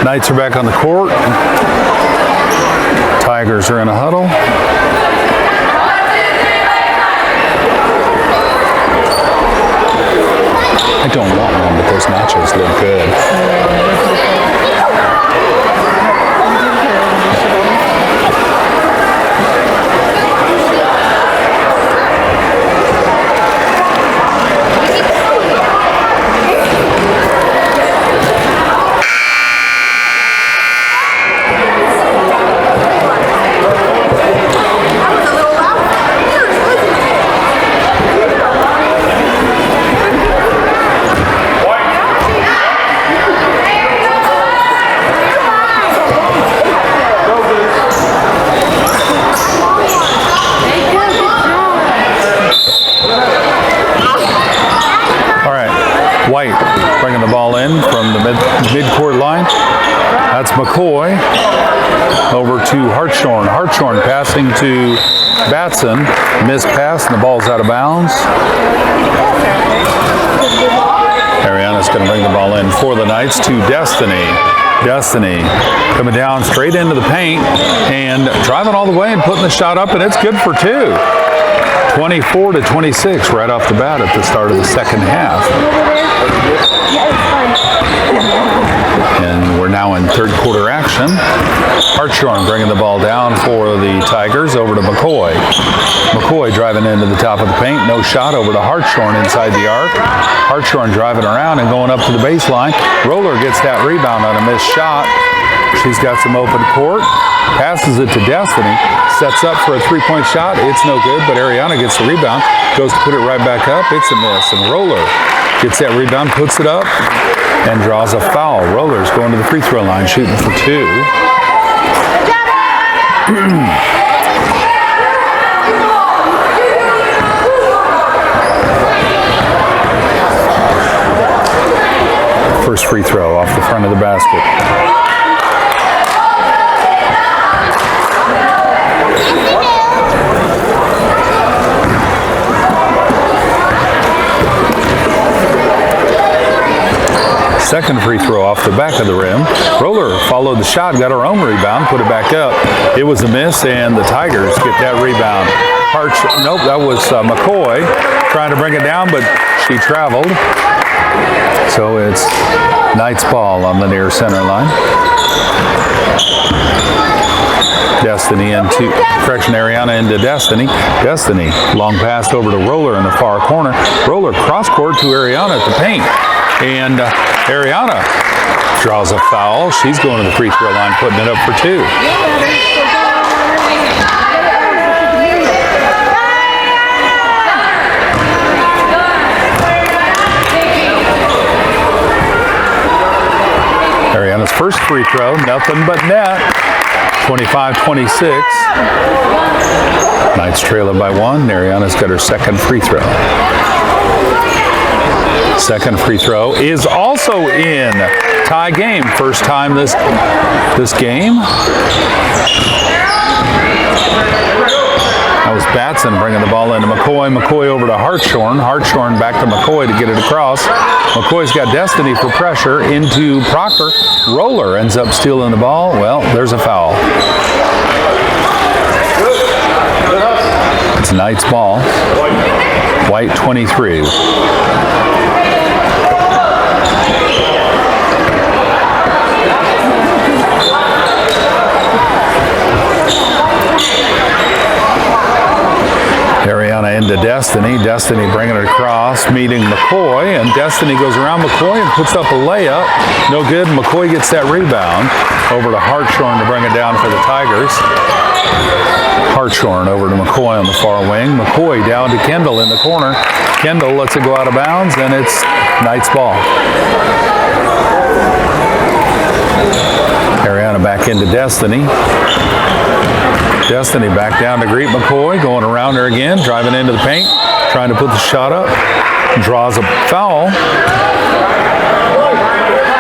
A: Knights are back on the court. Tigers are in a huddle. I don't want one, but those nachos look good.
B: White
A: midcourt line. That's McCoy over to Hartshorn. Hartshorn passing to Batson. Missed pass and the ball's out of bounds. Ariana's going to bring the ball in for the Knights to Destiny. Destiny coming down straight into the paint and driving all the way and putting the shot up, and it's good for two. 24-26 right off the bat at the start of the second half. And we're now in third quarter action. Hartshorn bringing the ball down for the Tigers over to McCoy. McCoy driving into the top of the paint. No shot over to Hartshorn inside the arc. Hartshorn driving around and going up to the baseline. Roller gets that rebound on a missed shot. She's got some open court. Passes it to Destiny. Sets up for a three-point shot. It's no good, but Ariana gets the rebound. Goes to put it right back up. It's a miss. And Roller gets that rebound, puts it up, and draws a foul. Roller's going to the free throw line, shooting for two. First free throw off the front of the basket. Second free throw off the back of the rim. Roller followed the shot, got her own rebound, put it back up. It was a miss, and the Tigers get that rebound. Nope, that was McCoy trying to bring it down, but she traveled. So it's Knights ball on the near center line. Destiny into, Ariana into Destiny. Destiny, long pass over to Roller in the far corner. Roller cross court to Ariana at the paint. And Ariana draws a foul. She's going to the free throw line, putting it up for two. Ariana's first free throw, nothing but net. 25-26. Knights trailing by one. Ariana's got her second free throw. Second free throw is also in. Tie game. First time this game. That was Batson bringing the ball into McCoy. McCoy over to Hartshorn. Hartshorn back to McCoy to get it across. McCoy's got Destiny for pressure into Proctor. Roller ends up stealing the ball. Well, there's a foul. It's Knights ball. White 23. Ariana into Destiny. Destiny bringing it across, meeting McCoy, and Destiny goes around McCoy and puts up a layup. No good. McCoy gets that rebound over to Hartshorn to bring it down for the Tigers. Hartshorn over to McCoy on the far wing. McCoy down to Kendall in the corner. Kendall lets it go out of bounds, and it's Knights ball. Ariana back into Destiny. Destiny back down to greet McCoy, going around her again, driving into the paint, trying to put the shot up. Draws a foul.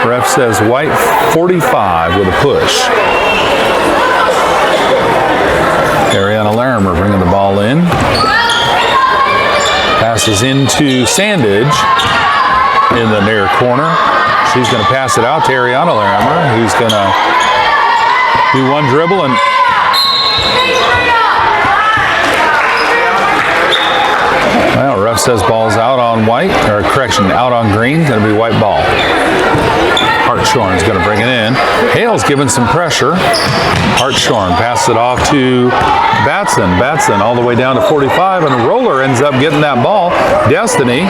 A: Ref says White 45 with a push. Ariana Larimer bringing the ball in. Passes into Sandage in the near corner. She's going to pass it out to Ariana Larimer, who's going to do one dribble and well, ref says ball's out on white, or correction, out on green. Going to be white ball. Hartshorn's going to bring it in. Hale's giving some pressure. Hartshorn passes it off to Batson. Batson all the way down to 45, and Roller ends up getting that ball. Destiny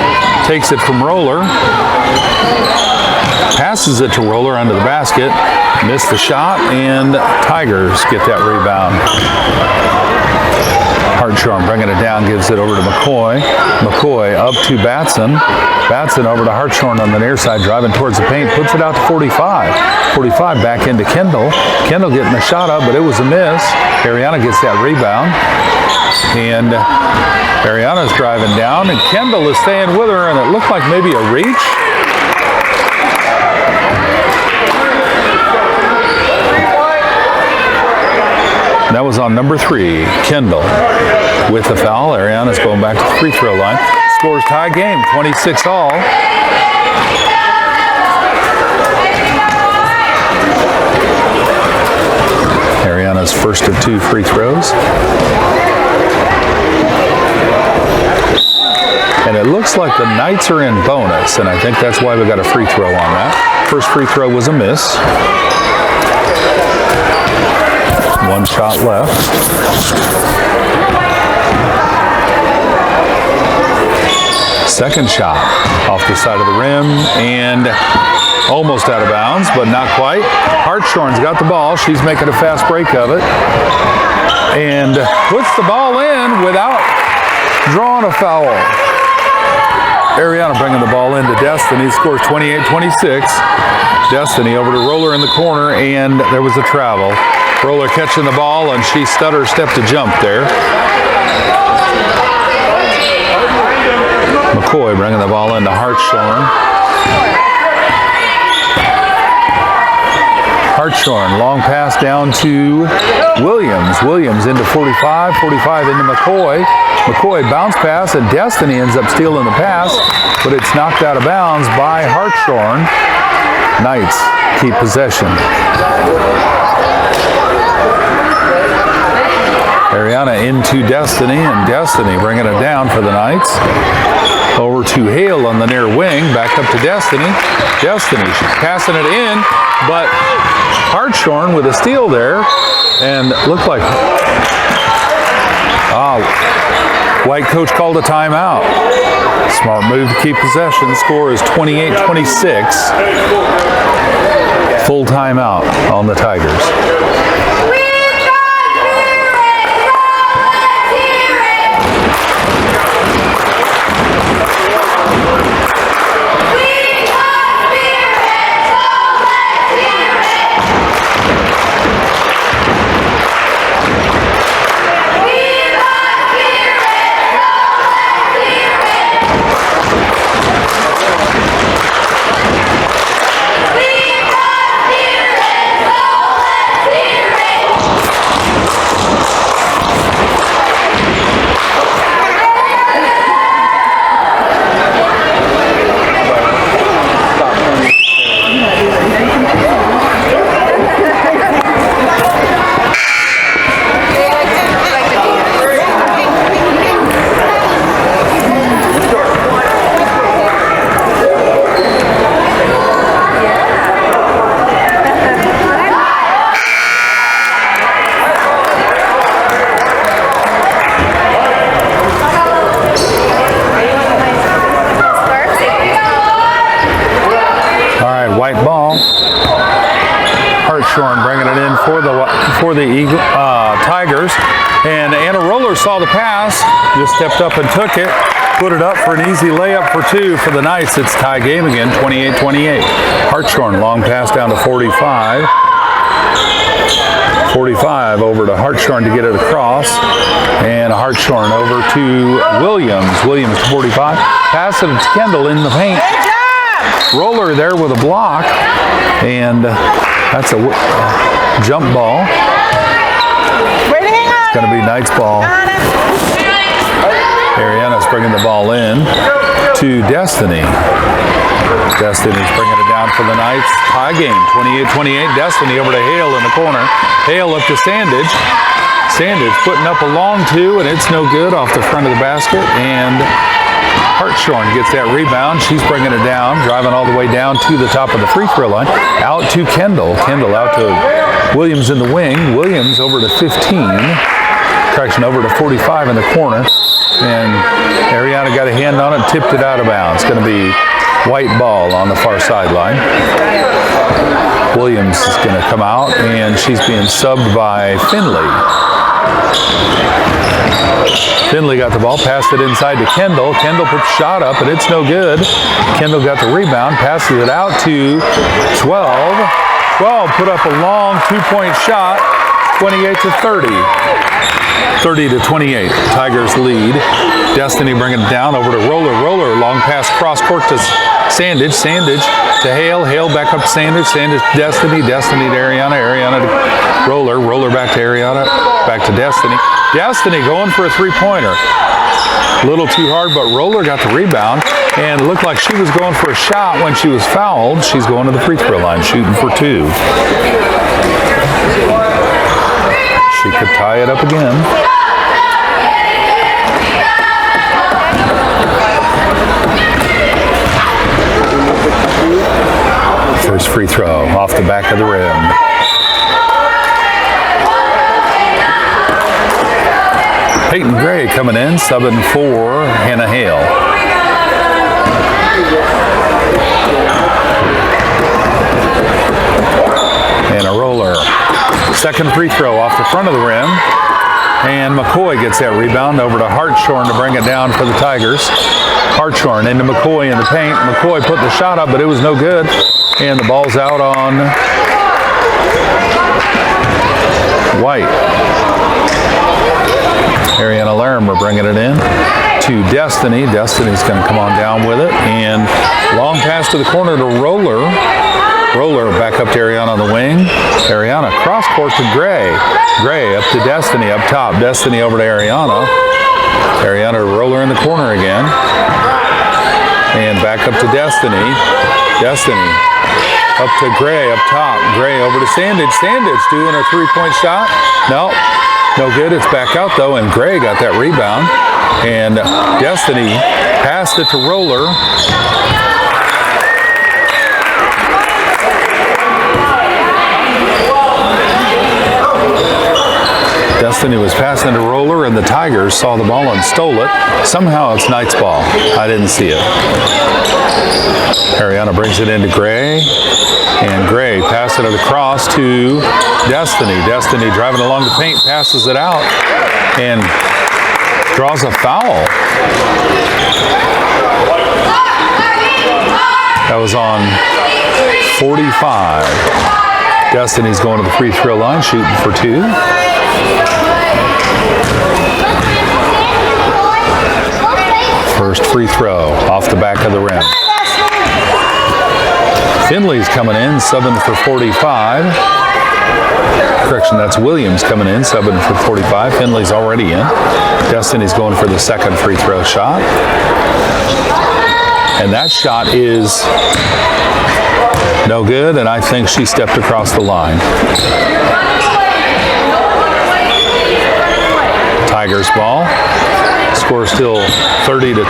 A: takes it from Roller. Passes it to Roller under the basket. Missed the shot, and Tigers get that rebound. Hartshorn bringing it down, gives it over to McCoy. McCoy up to Batson. Batson over to Hartshorn on the near side, driving towards the paint, puts it out to 45. 45 back into Kendall. Kendall getting the shot up, but it was a miss. Ariana gets that rebound. And Ariana's driving down, and Kendall is staying with her, and it looked like maybe a reach. that was on number 3, Kendall. With the foul, Ariana's going back to the free throw line. Scores tie game, 26 all. Ariana's first of 2 free throws. And it looks like the Knights are in bonus, and I think that's why we got a free throw on that. First free throw was a miss. 1 shot left. Second shot off the side of the rim and almost out of bounds, but not quite. Hartshorn's got the ball. She's making a fast break of it and puts the ball in without drawing a foul. Ariana bringing the ball into Destiny, scores 28-26. Destiny over to Roller in the corner, and there was a travel. Roller catching the ball, and she stutter stepped a jump there. McCoy bringing the ball into Hartshorn. Hartshorn, long pass down to Williams. Williams into 45, 45 into McCoy. McCoy bounce pass, and Destiny ends up stealing the pass, but it's knocked out of bounds by Hartshorn. Knights keep possession. Ariana into Destiny, and Destiny bringing it down for the Knights. Over to Hale on the near wing, back up to Destiny. Destiny, she's passing it in, but Hartshorn with a steal there, and looked like White coach called a timeout. Smart move to keep possession. Score is 28-26. Full timeout on the Tigers. For the Tigers, and Anna Roller saw the pass, just stepped up and took it, put it up for an easy layup for 2 for the Knights. It's tie game again, 28-28. Hartshorn, long pass down to 45. 45 over to Hartshorn to get it across, and Hartshorn over to Williams. Williams to 45, pass it to Kendall in the paint. Roller there with a block, and that's a jump ball. It's going to be Knights ball. Ariana's bringing the ball in to Destiny. Destiny's bringing it down for the Knights. Tie game, 28-28. Destiny over to Hale in the corner. Hale up to Sandage. Sandage putting up a long 2, and it's no good off the front of the basket. And Hartshorn gets that rebound. She's bringing it down, driving all the way down to the top of the free throw line. Out to Kendall. Kendall out to Williams in the wing. Williams over to 15. Correction, over to 45 in the corner. And Ariana got a hand on it and tipped it out of bounds. It's going to be White ball on the far sideline. Williams is going to come out, and she's being subbed by Finley. Finley got the ball, passed it inside to Kendall. Kendall put the shot up, and it's no good. Kendall got the rebound, passes it out to 12. 12 put up a long two-point shot, 28-30. 30-28, Tigers lead. Destiny bringing it down over to Roller. Roller, long pass cross court to Sandage. Sandage to Hale. Hale back up to Sandage. Sandage to Destiny. Destiny to Ariana. Ariana to Roller. Roller back to Ariana. Back to Destiny. Destiny going for a three-pointer. A little too hard, but Roller got the rebound, and it looked like she was going for a shot when she was fouled. She's going to the free throw line, shooting for two. She could tie it up again. First free throw off the back of the rim. Peyton Gray coming in, subbing for Hannah Hale. And a Roller. Second free throw off the front of the rim. And McCoy gets that rebound over to Hartshorn to bring it down for the Tigers. Hartshorn into McCoy in the paint. McCoy put the shot up, but it was no good. And the ball's out on White. Ariana Larimer bringing it in to Destiny. Destiny's going to come on down with it. And long pass to the corner to Roller. Roller back up to Ariana on the wing. Ariana cross court to Gray. Gray up to Destiny up top. Destiny over to Ariana. Ariana to Roller in the corner again. And back up to Destiny. Destiny up to Gray up top. Gray over to Sandage. Sandage doing a three-point shot. No. No good. It's back out though, and Gray got that rebound. And Destiny passed it to Roller. Destiny was passing to Roller, and the Tigers saw the ball and stole it. Somehow it's Knight's ball. I didn't see it. Ariana brings it into Gray, and Gray passes it across to Destiny. Destiny driving along the paint, passes it out, and draws a foul. That was on 45. Destiny's going to the free throw line, shooting for two. First free throw off the back of the rim. Finley's coming in, subbing for 45. Correction, that's Williams coming in, subbing for 45. Finley's already in. Destiny's going for the second free throw shot. And that shot is no good, and I think she stepped across the line. Tigers ball. Score still 30-28.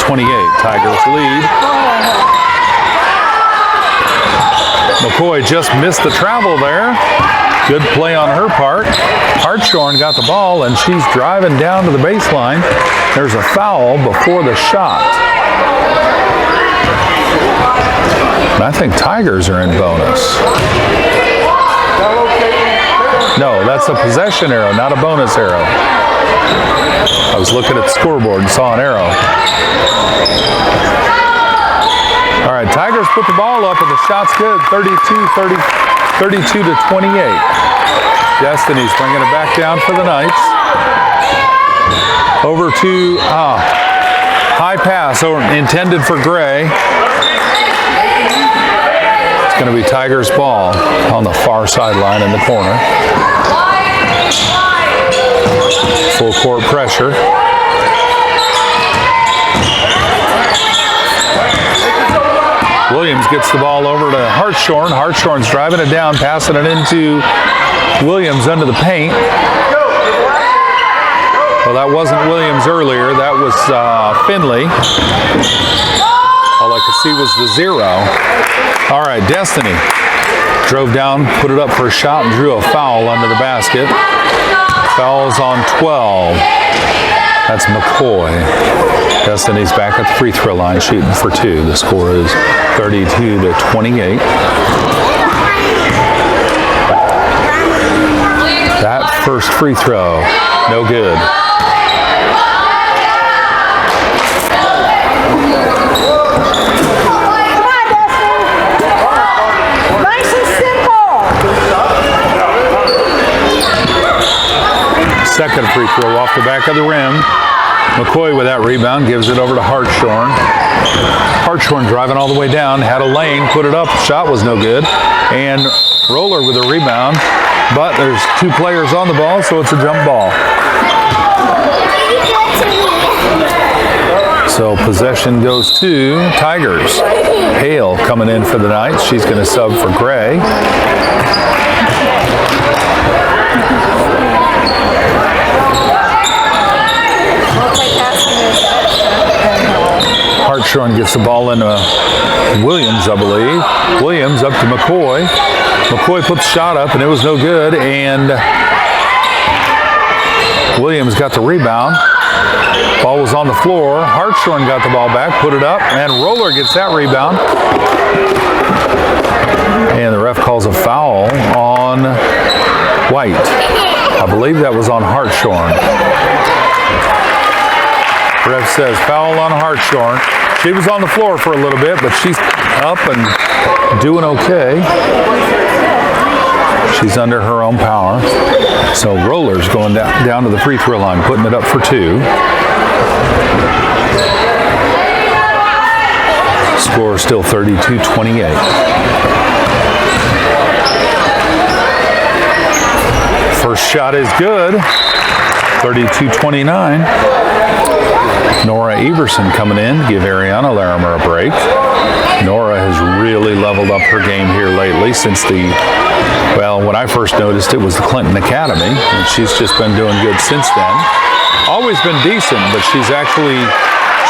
A: Tigers lead. McCoy just missed the travel there. Good play on her part. Hartshorn got the ball, and she's driving down to the baseline. There's a foul before the shot. And I think Tigers are in bonus. No, that's a possession arrow, not a bonus arrow. I was looking at the scoreboard and saw an arrow. All right, Tigers put the ball up, and the shot's good. 32-28. Destiny's bringing it back down for the Knights. Over to high pass intended for Gray. It's going to be Tigers ball on the far sideline in the corner. Full court pressure. Williams gets the ball over to Hartshorn. Hartshorn's driving it down, passing it into Williams under the paint. Well, that wasn't Williams earlier. That was Finley. All I could see was the 0. All right, Destiny drove down, put it up for a shot, and drew a foul under the basket. Foul's on 12. That's McCoy. Destiny's back at the free throw line, shooting for two. The score is 32-28. That first free throw, no good.
C: Nice and simple.
A: Second free throw off the back of the rim. McCoy with that rebound gives it over to Hartshorn. Hartshorn driving all the way down, had a lane, put it up, shot was no good. And Roller with a rebound, but there's 2 players on the ball, so it's a jump ball. So possession goes to Tigers. Hale coming in for the Knights. She's going to sub for Gray. Hartshorn gets the ball into Williams, I believe. Williams up to McCoy. McCoy puts the shot up, and it was no good. And Williams got the rebound. Ball was on the floor. Hartshorn got the ball back, put it up, and Roller gets that rebound. And the ref calls a foul on White. I believe that was on Hartshorn. Ref says foul on Hartshorn. She was on the floor for a little bit, but she's up and doing okay. She's under her own power. So Roller's going down to the free throw line, putting it up for 2. Score still 32-28. First shot is good. 32-29. Nora Everson coming in, give Ariana Larimer a break. Nora has really leveled up her game here lately since when I first noticed it was the Clinton Academy, and she's just been doing good since then. Always been decent, but she's actually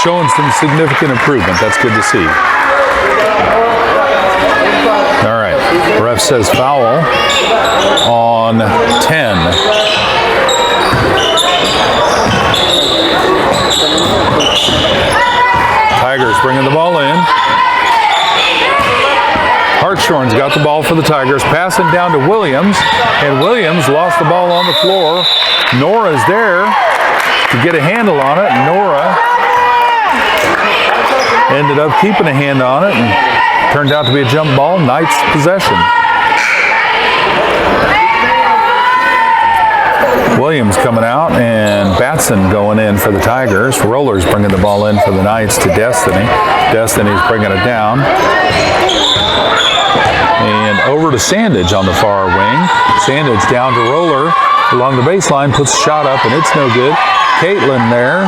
A: showing some significant improvement. That's good to see. All right, ref says foul on 10. Tigers bringing the ball in. Hartshorn's got the ball for the Tigers, passing down to Williams, and Williams lost the ball on the floor. Nora's there to get a handle on it. Nora ended up keeping a hand on it, and turned out to be a jump ball. Knights possession. Williams coming out, and Batson going in for the Tigers. Roller's bringing the ball in for the Knights to Destiny. Destiny's bringing it down. And over to Sandage on the far wing. Sandage down to Roller along the baseline, puts a shot up, and it's no good. Caitlin there.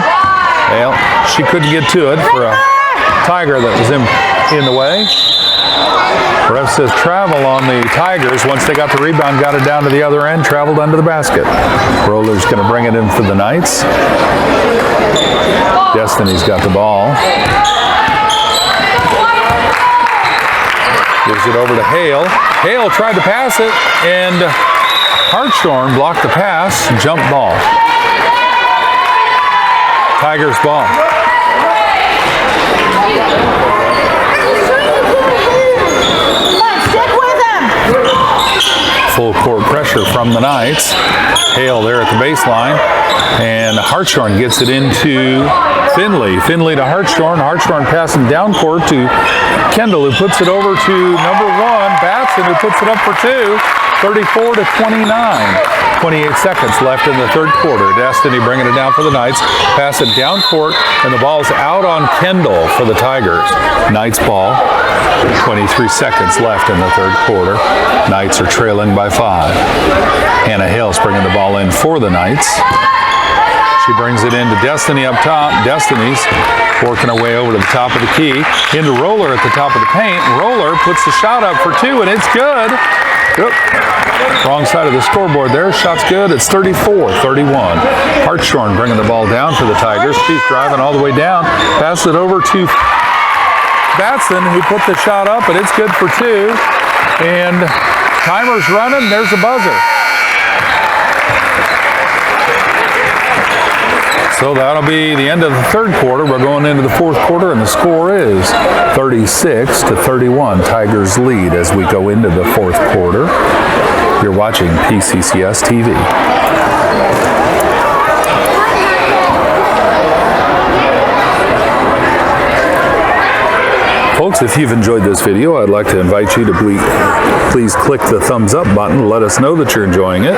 A: Well, she couldn't get to it for a Tiger that was in the way. Ref says travel on the Tigers. Once they got the rebound, got it down to the other end, traveled under the basket. Roller's going to bring it in for the Knights. Destiny's got the ball. Gives it over to Hale. Hale tried to pass it, and Hartshorn blocked the pass. Jump ball. Tigers ball. Full court pressure from the Knights. Hale there at the baseline, and Hartshorn gets it into Finley. Finley to Hartshorn. Hartshorn passing down court to Kendall, who puts it over to number 1, Batson, who puts it up for 2. 34-29. 28 seconds left in the third quarter. Destiny bringing it down for the Knights. Pass it down court, and the ball's out on Kendall for the Tigers. Knights ball. 23 seconds left in the third quarter. Knights are trailing by 5. Hannah Hale's bringing the ball in for the Knights. She brings it into Destiny up top. Destiny's working her way over to the top of the key. Into Roller at the top of the paint. Roller puts the shot up for 2, and it's good. Oop. Wrong side of the scoreboard there. Shot's good. It's 34-31. Hartshorn bringing the ball down for the Tigers. She's driving all the way down. Pass it over to Batson, who put the shot up, and it's good for 2. And timer's running. There's the buzzer. So that'll be the end of the third quarter. We're going into the fourth quarter, and the score is 36-31. Tigers lead as we go into the fourth quarter. You're watching PCCS TV. Folks, if you've enjoyed this video, I'd like to invite you to please click the thumbs up button. Let us know that you're enjoying it.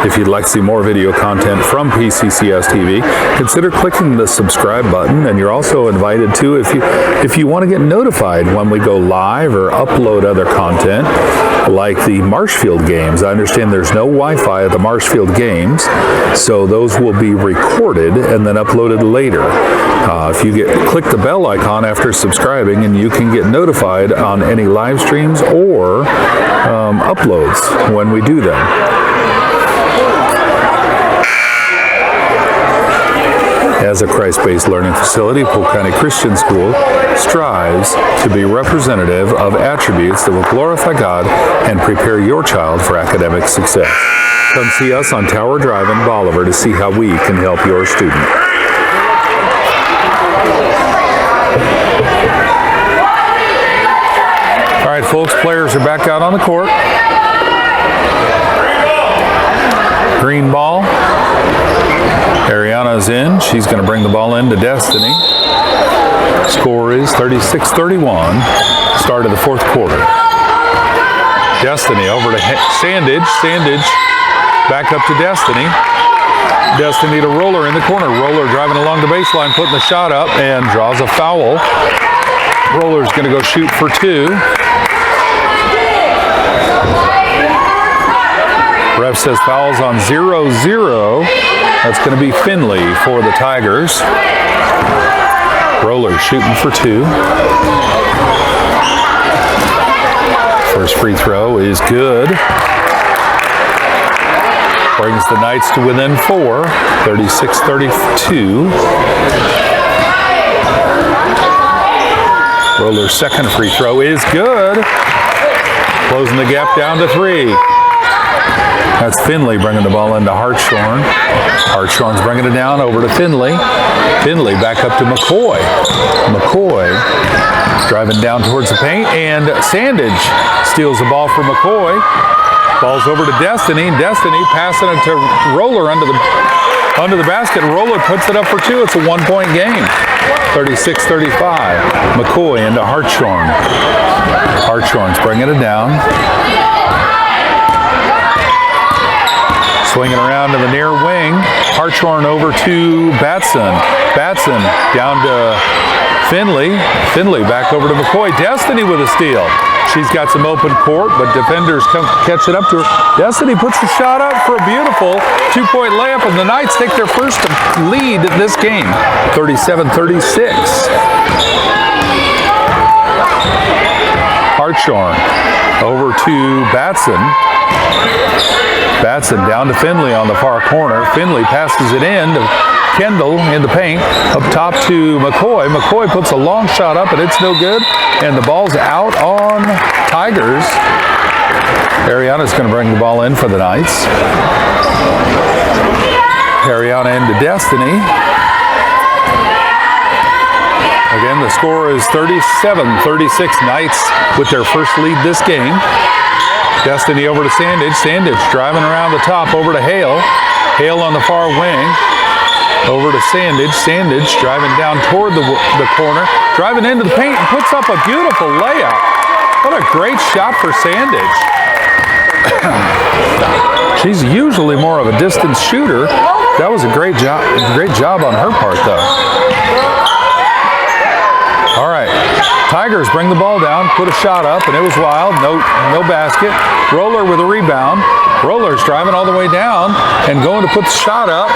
A: If you'd like to see more video content from PCCS TV, consider clicking the subscribe button, and you're also invited to, if you want to get notified when we go live or upload other content, like the Marshfield games. I understand there's no Wi-Fi at the Marshfield games, so those will be recorded and then uploaded later. If you click the bell icon after subscribing, and you can get notified on any live streams or uploads when we do them. As a Christ-based learning facility, Polk County Christian School strives to be representative of attributes that will glorify God and prepare your child for academic success. Come see us on Tower Drive in Bolivar to see how we can help your student. All right, folks, players are back out on the court. Green ball. Ariana's in. She's going to bring the ball in to Destiny. Score is 36-31. Start of the fourth quarter. Destiny over to Sandage. Sandage back up to Destiny. Destiny to Roller in the corner. Roller driving along the baseline, putting the shot up, and draws a foul. Roller's going to go shoot for two. Ref says fouls on 0-0. That's going to be Finley for the Tigers. Roller shooting for two. First free throw is good. Brings the Knights to within 4, 36-32. Roller's second free throw is good. Closing the gap down to 3. That's Finley bringing the ball into Hartshorn. Hartshorn's bringing it down over to Finley. Finley back up to McCoy. McCoy driving down towards the paint, and Sandage steals the ball from McCoy. Ball's over to Destiny. Destiny passing it to Roller under the basket. Roller puts it up for two. It's a 1-point game. 36-35. McCoy into Hartshorn. Hartshorn's bringing it down. Swinging around to the near wing. Hartshorn over to Batson. Batson down to Finley. Finley back over to McCoy. Destiny with a steal. She's got some open court, but defenders come catch it up to her. Destiny puts the shot up for a beautiful 2-point layup, and the Knights take their first lead in this game. 37-36. Hartshorn over to Batson. Batson down to Finley on the far corner. Finley passes it in to Kendall in the paint. Up top to McCoy. McCoy puts a long shot up, and it's no good. And the ball's out on Tigers. Ariana's going to bring the ball in for the Knights. Ariana into Destiny. Again, the score is 37-36. Knights with their first lead this game. Destiny over to Sandage. Sandage driving around the top over to Hale. Hale on the far wing. Over to Sandage. Sandage driving down toward the corner. Driving into the paint and puts up a beautiful layup. What a great shot for Sandage. She's usually more of a distance shooter. That was a great job on her part, though. All right, Tigers bring the ball down, put a shot up, and it was wild. No basket. Roller with a rebound. Roller's driving all the way down and going to put the shot up.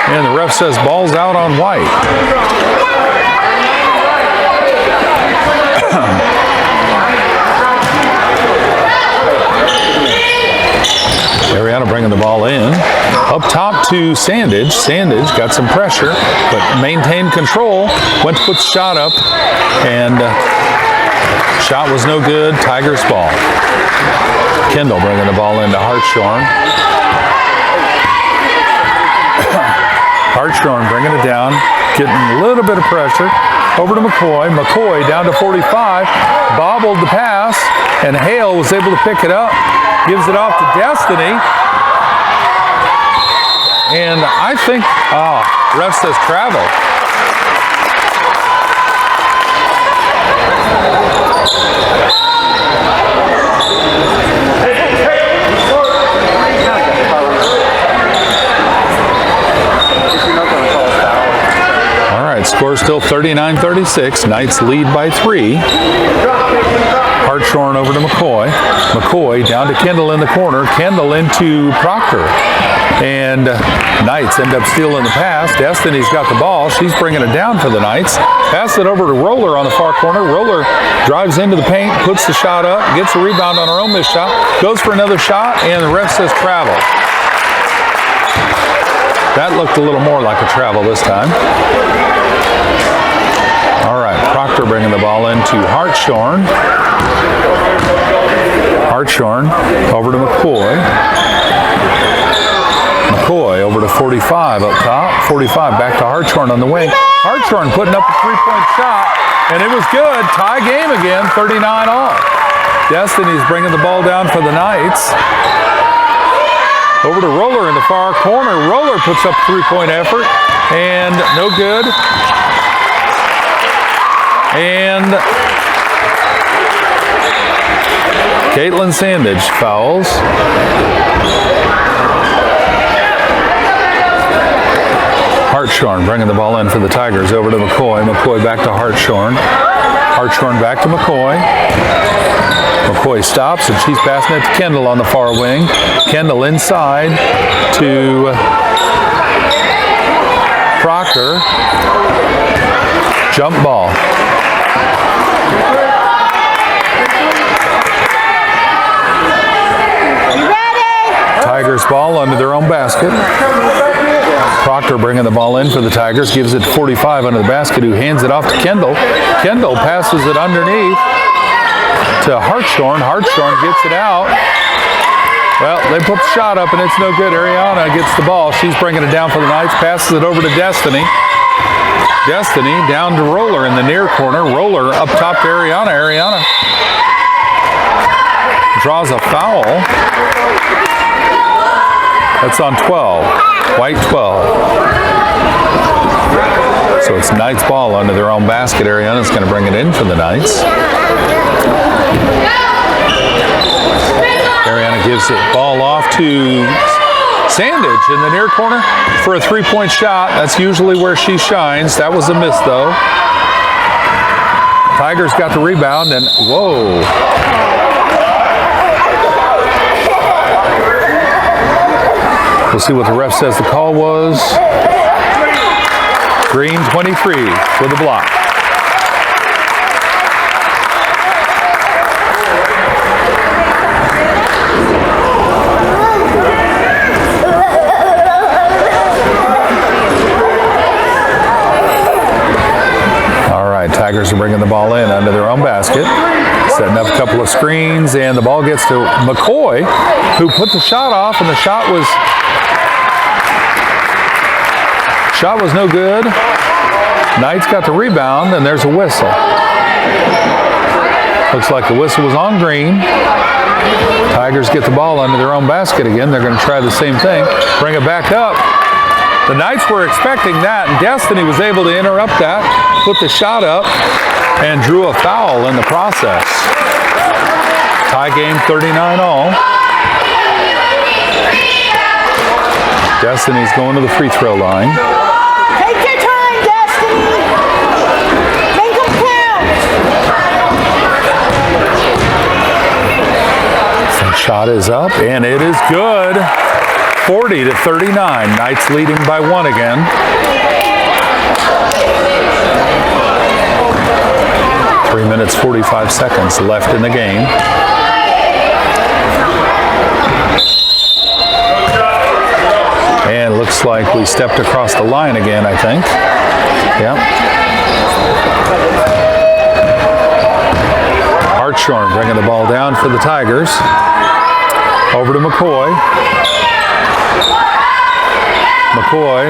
A: And the ref says ball's out on White. Ariana bringing the ball in. Up top to Sandage. Sandage got some pressure, but maintained control. Went to put the shot up, and shot was no good. Tigers ball. Kendall bringing the ball into Hartshorn. Hartshorn bringing it down, getting a little bit of pressure. Over to McCoy. McCoy down to 45. Bobbled the pass, and Hale was able to pick it up. Gives it off to Destiny. And I think, ref says travel. Score is still 39-36. Knights lead by 3. Hartshorn over to McCoy. McCoy down to Kendall in the corner. Kendall into Proctor. And Knights end up stealing the pass. Destiny's got the ball. She's bringing it down for the Knights. Pass it over to Roller on the far corner. Roller drives into the paint, puts the shot up, gets a rebound on her own missed shot, goes for another shot, and the ref says travel. That looked a little more like a travel this time. All right, Proctor bringing the ball into Hartshorn. Hartshorn over to McCoy. McCoy over to 45 up top. 45 back to Hartshorn on the wing. Hartshorn putting up a three-point shot, and it was good. Tie game again, 39-all. Destiny's bringing the ball down for the Knights. Over to Roller in the far corner. Roller puts up a three-point effort, and no good. And Caitlin Sandage fouls. Hartshorn bringing the ball in for the Tigers. Over to McCoy. McCoy back to Hartshorn. Hartshorn back to McCoy. McCoy stops, and she's passing it to Kendall on the far wing. Kendall inside to Proctor. Jump ball. Tigers ball under their own basket. Proctor bringing the ball in for the Tigers, gives it to 45 under the basket, who hands it off to Kendall. Kendall passes it underneath to Hartshorn. Hartshorn gets it out. Well, they put the shot up, and it's no good. Ariana gets the ball. She's bringing it down for the Knights, passes it over to Destiny. Destiny down to Roller in the near corner. Roller up top to Ariana. Ariana draws a foul. That's on 12. White 12. So it's Knights ball under their own basket. Ariana's going to bring it in for the Knights. Ariana gives the ball off to Sandage in the near corner for a three-point shot. That's usually where she shines. That was a miss, though. Tigers got the rebound, and whoa. We'll see what the ref says the call was. Green 23 for the block. All right, Tigers are bringing the ball in under their own basket. Setting up a couple of screens, and the ball gets to McCoy, who put the shot off, and the shot was no good. Knights got the rebound, and there's a whistle. Looks like the whistle was on green. Tigers get the ball under their own basket again. They're going to try the same thing. Bring it back up. The Knights were expecting that, and Destiny was able to interrupt that, put the shot up, and drew a foul in the process. Tie game 39-all. Destiny's going to the free throw line.
C: Take your time, Destiny. Make them count.
A: The shot is up, and it is good. 40-39. Knights leading by 1 again. Three minutes, 45 seconds left in the game. And looks like we stepped across the line again, I think. Yep. Hartshorn bringing the ball down for the Tigers. Over to McCoy. McCoy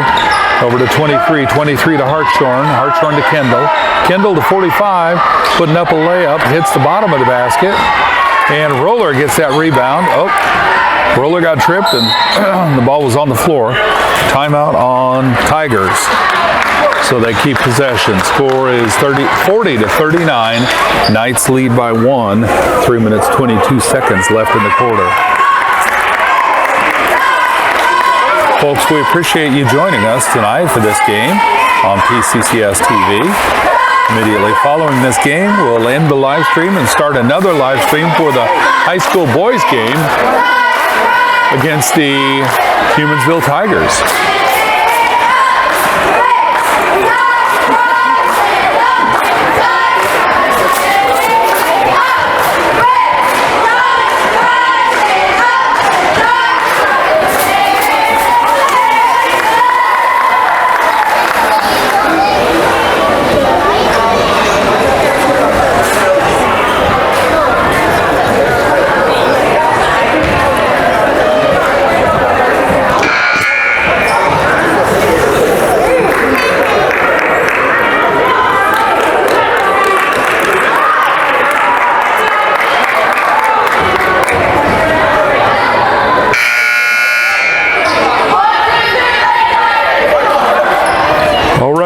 A: over to 23. 23 to Hartshorn. Hartshorn to Kendall. Kendall to 45. Putting up a layup. Hits the bottom of the basket. And Roller gets that rebound. Oh. Roller got tripped, and the ball was on the floor. Timeout on Tigers. So they keep possession. Score is 40-39. Knights lead by 1. 3 minutes, 22 seconds left in the quarter. Folks, we appreciate you joining us tonight for this game. on PCCS TV. Immediately following this game, we'll end the live stream and start another live stream for the high school boys game against the Humansville Tigers.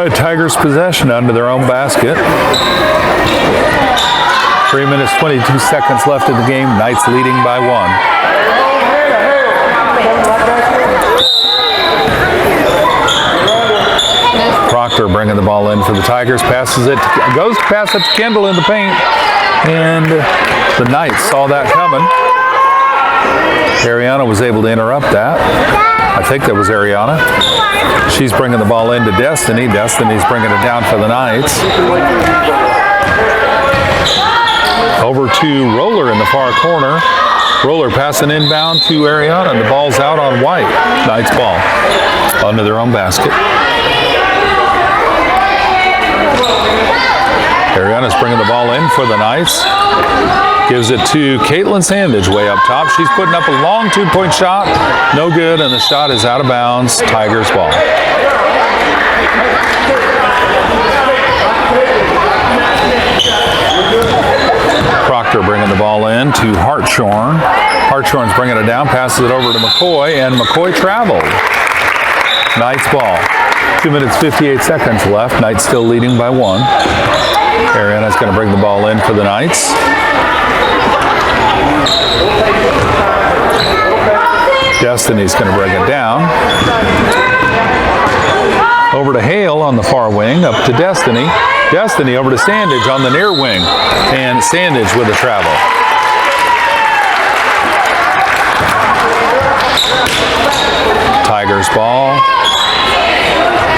A: Tigers possession under their own basket. 3 minutes, 22 seconds left in the game. Knights leading by 1. Proctor bringing the ball in for the Tigers. Passes it, goes to pass it to Kendall in the paint. And the Knights saw that coming. Ariana was able to interrupt that. I think that was Ariana. She's bringing the ball into Destiny. Destiny's bringing it down for the Knights. Over to Roller in the far corner. Roller passing inbound to Ariana, and the ball's out on White. Knights ball under their own basket. Ariana's bringing the ball in for the Knights. Gives it to Caitlin Sandage way up top. She's putting up a long two-point shot. No good, and the shot is out of bounds. Tigers ball. Proctor bringing the ball in to Hartshorn. Hartshorn's bringing it down, passes it over to McCoy, and McCoy traveled. Knights ball. 2 minutes, 58 seconds left. Knights still leading by 1. Ariana's going to bring the ball in for the Knights. Destiny's going to bring it down. Over to Hale on the far wing, up to Destiny. Destiny over to Sandage on the near wing. And Sandage with a travel. Tigers ball.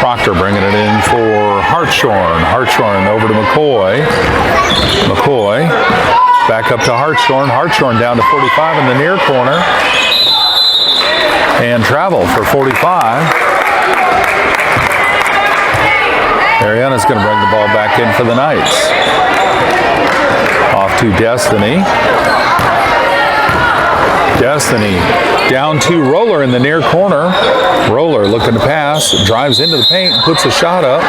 A: Proctor bringing it in for Hartshorn. Hartshorn over to McCoy. McCoy back up to Hartshorn. Hartshorn down to 45 in the near corner. And travel for 45. Ariana's going to bring the ball back in for the Knights. Off to Destiny. Destiny down to Roller in the near corner. Roller looking to pass, drives into the paint, puts a shot up,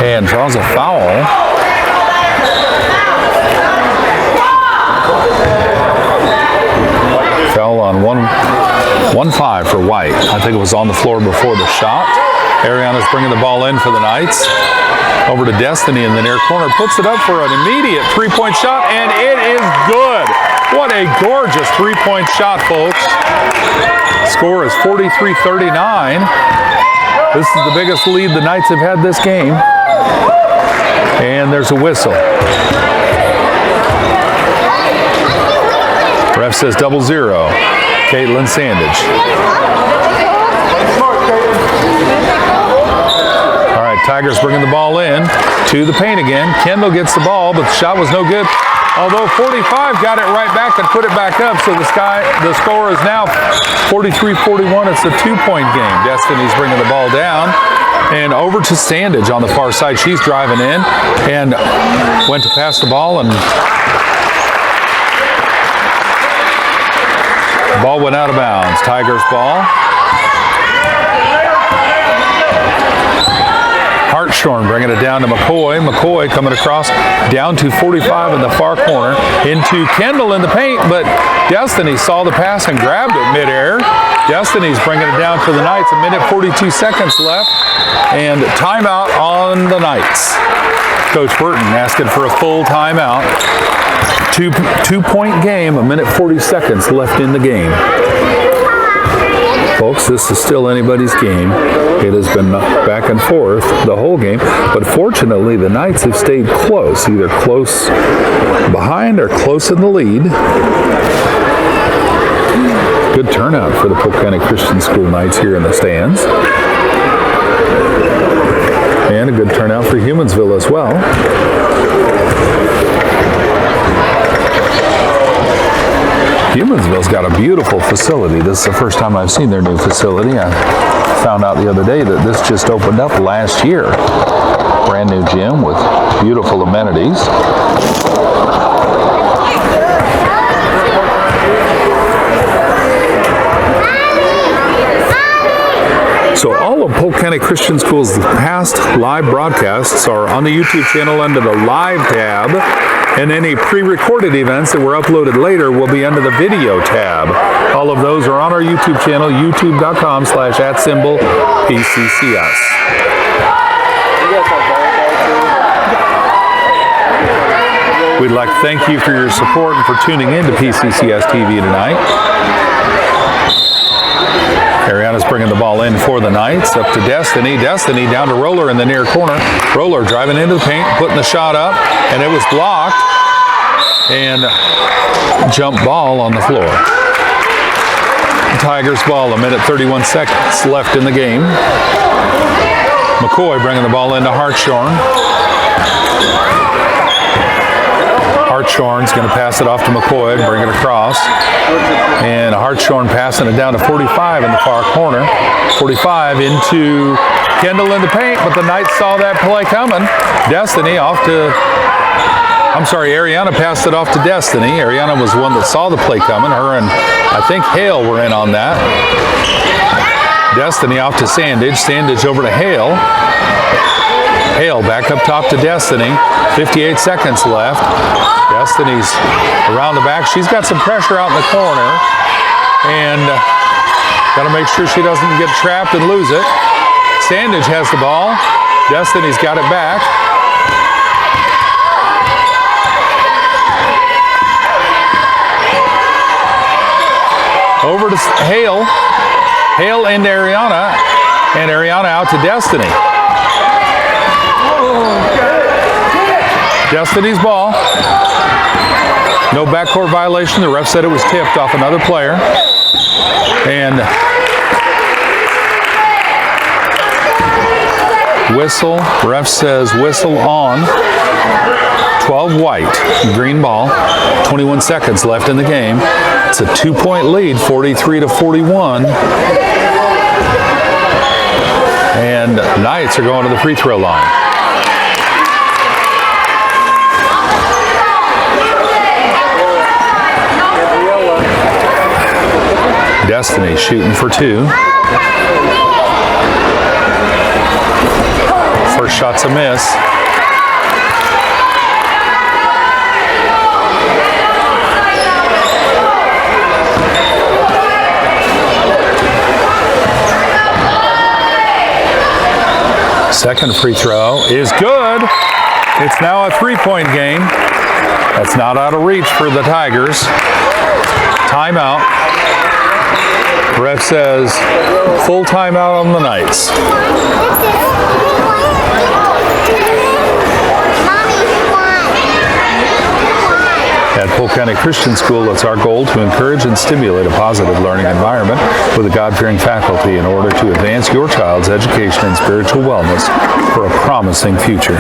A: and draws a foul. Fell on 1-5 for White. I think it was on the floor before the shot. Ariana's bringing the ball in for the Knights. Over to Destiny in the near corner, puts it up for an immediate three-point shot, and it is good. What a gorgeous three-point shot, folks. Score is 43-39. This is the biggest lead the Knights have had this game. And there's a whistle. Ref says 0-0. Caitlin Sandage. All right, Tigers bringing the ball in to the paint again. Kendall gets the ball, but the shot was no good. Although 45 got it right back and put it back up, so the score is now 43-41. It's a two-point game. Destiny's bringing the ball down. And over to Sandage on the far side. She's driving in and went to pass the ball, and the ball went out of bounds. Tigers ball. Hartshorn bringing it down to McCoy. McCoy coming across down to 45 in the far corner. Into Kendall in the paint, but Destiny saw the pass and grabbed it midair. Destiny's bringing it down for the Knights. 1 minute 42 seconds left. And timeout on the Knights. Coach Burton asking for a full timeout. Two-point game, 1 minute 40 seconds left in the game. Folks, this is still anybody's game. It has been back and forth the whole game, but fortunately the Knights have stayed close, either close behind or close in the lead. Good turnout for the Polk County Christian School Knights here in the stands. And a good turnout for Humansville as well. Humansville's got a beautiful facility. This is the first time I've seen their new facility. I found out the other day that this just opened up last year. Brand new gym with beautiful amenities. So all of Polk County Christian School's past live broadcasts are on the YouTube channel under the Live tab, and any pre-recorded events that were uploaded later will be under the Video tab. All of those are on our YouTube channel, youtube.com/@PCCS. We'd like to thank you for your support and for tuning in to PCCS TV tonight. Ariana's bringing the ball in for the Knights, up to Destiny. Destiny down to Roller in the near corner. Roller driving into the paint, putting the shot up, and it was blocked. And jump ball on the floor. Tigers ball, 1:31 left in the game. McCoy bringing the ball into Hartshorn. Hartshorn's going to pass it off to McCoy, bring it across. And Hartshorn passing it down to 45 in the far corner. 45 into Kendall in the paint, but the Knights saw that play coming. Destiny off to, Ariana passed it off to Destiny. Ariana was the one that saw the play coming. Her and I think Hale were in on that. Destiny off to Sandage. Sandage over to Hale. Hale back up top to Destiny. 58 seconds left. Destiny's around the back. She's got some pressure out in the corner. And got to make sure she doesn't get trapped and lose it. Sandage has the ball. Destiny's got it back. Over to Hale. Hale into Ariana. And Ariana out to Destiny. Destiny's ball. No backcourt violation. The ref said it was tipped off another player. And whistle. Ref says whistle on. 12 white. Green ball. 21 seconds left in the game. It's a 2-point lead, 43-41. And Knights are going to the free throw line. Destiny shooting for two. First shot's a miss. Second free throw is good. It's now a 3-point game. That's not out of reach for the Tigers. Timeout. Ref says full timeout on the Knights. At Polk County Christian School, it's our goal to encourage and stimulate a positive learning environment with a God-fearing faculty in order to advance your child's education and spiritual wellness for a promising future.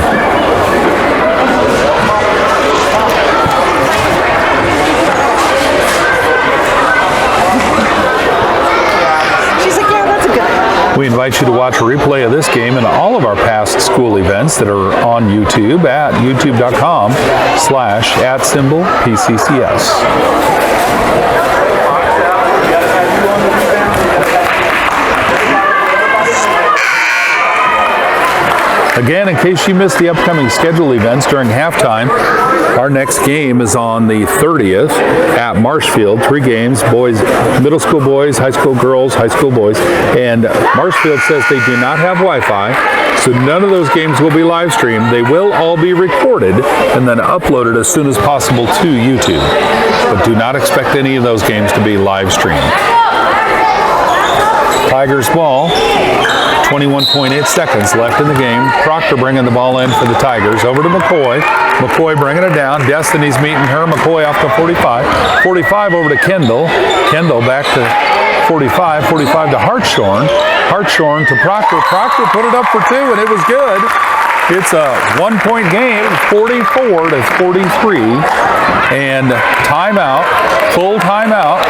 A: We invite you to watch a replay of this game and all of our past school events that are on YouTube at youtube.com/@PCCS. Again, in case you missed the upcoming scheduled events during halftime, our next game is on the 30th at Marshfield. 3 games, boys, middle school boys, high school girls, high school boys. And Marshfield says they do not have Wi-Fi, so none of those games will be live streamed. They will all be recorded and then uploaded as soon as possible to YouTube. But do not expect any of those games to be live streamed. Tigers ball. 21.8 seconds left in the game. Proctor bringing the ball in for the Tigers. Over to McCoy. McCoy bringing it down. Destiny's meeting her. McCoy off to 45. 45 over to Kendall. Kendall back to 45. 45 to Hartshorn. Hartshorn to Proctor. Proctor put it up for two, and it was good. It's a 1-point game, 44 to 43. And timeout, full timeout.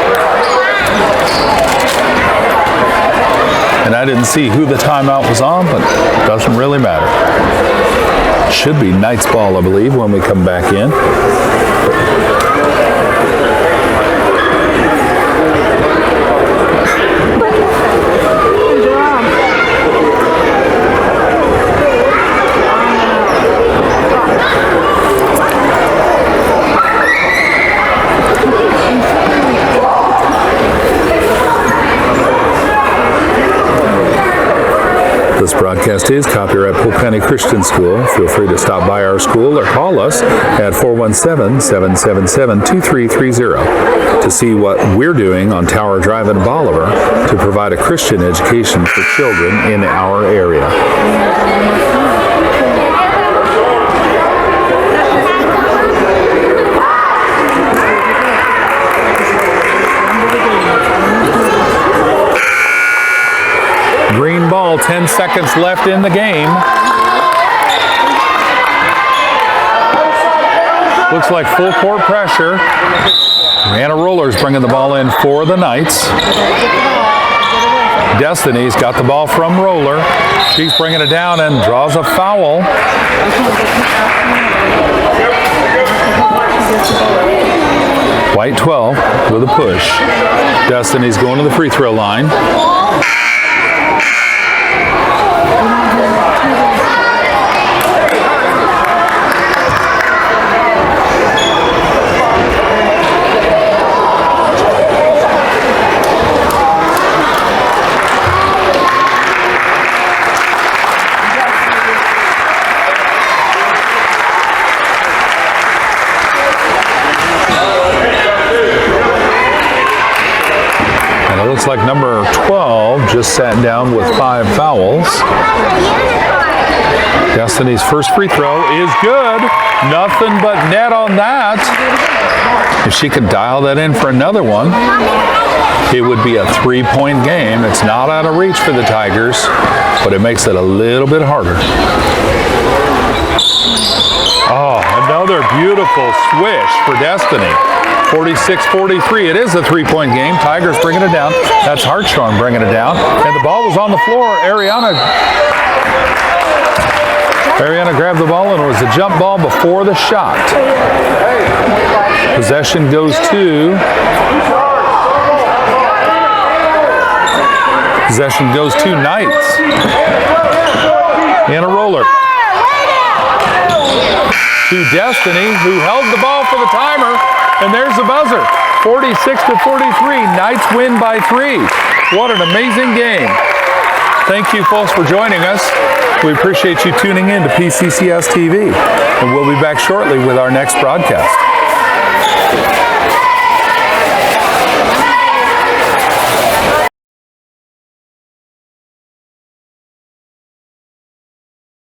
A: And I didn't see who the timeout was on, but it doesn't really matter. Should be Knights ball, I believe, when we come back in. This broadcast is copyright Polk County Christian School. Feel free to stop by our school or call us at 417-777-2330 to see what we're doing on Tower Drive in Bolivar to provide a Christian education for children in our area. Green ball, 10 seconds left in the game. Looks like full court pressure. Anna Roller's bringing the ball in for the Knights. Destiny's got the ball from Roller. She's bringing it down and draws a foul. White 12 with a push. Destiny's going to the free throw line. Looks like number 12 just sat down with 5 fouls. Destiny's first free throw is good. Nothing but net on that. If she could dial that in for another one, it would be a 3-point game. It's not out of reach for the Tigers, but it makes it a little bit harder. Oh, another beautiful swish for Destiny. 46-43. It is a 3-point game. Tigers bringing it down. That's Hartshorn bringing it down. And the ball was on the floor. Ariana grabbed the ball, and it was a jump ball before the shot. Possession goes to... Possession goes to Knights. And a Roller. To Destiny, who held the ball for the timer. And there's the buzzer. 46-43. Knights win by 3. What an amazing game. Thank you, folks, for joining us. We appreciate you tuning in to PCCS TV. And we'll be back shortly with our next broadcast.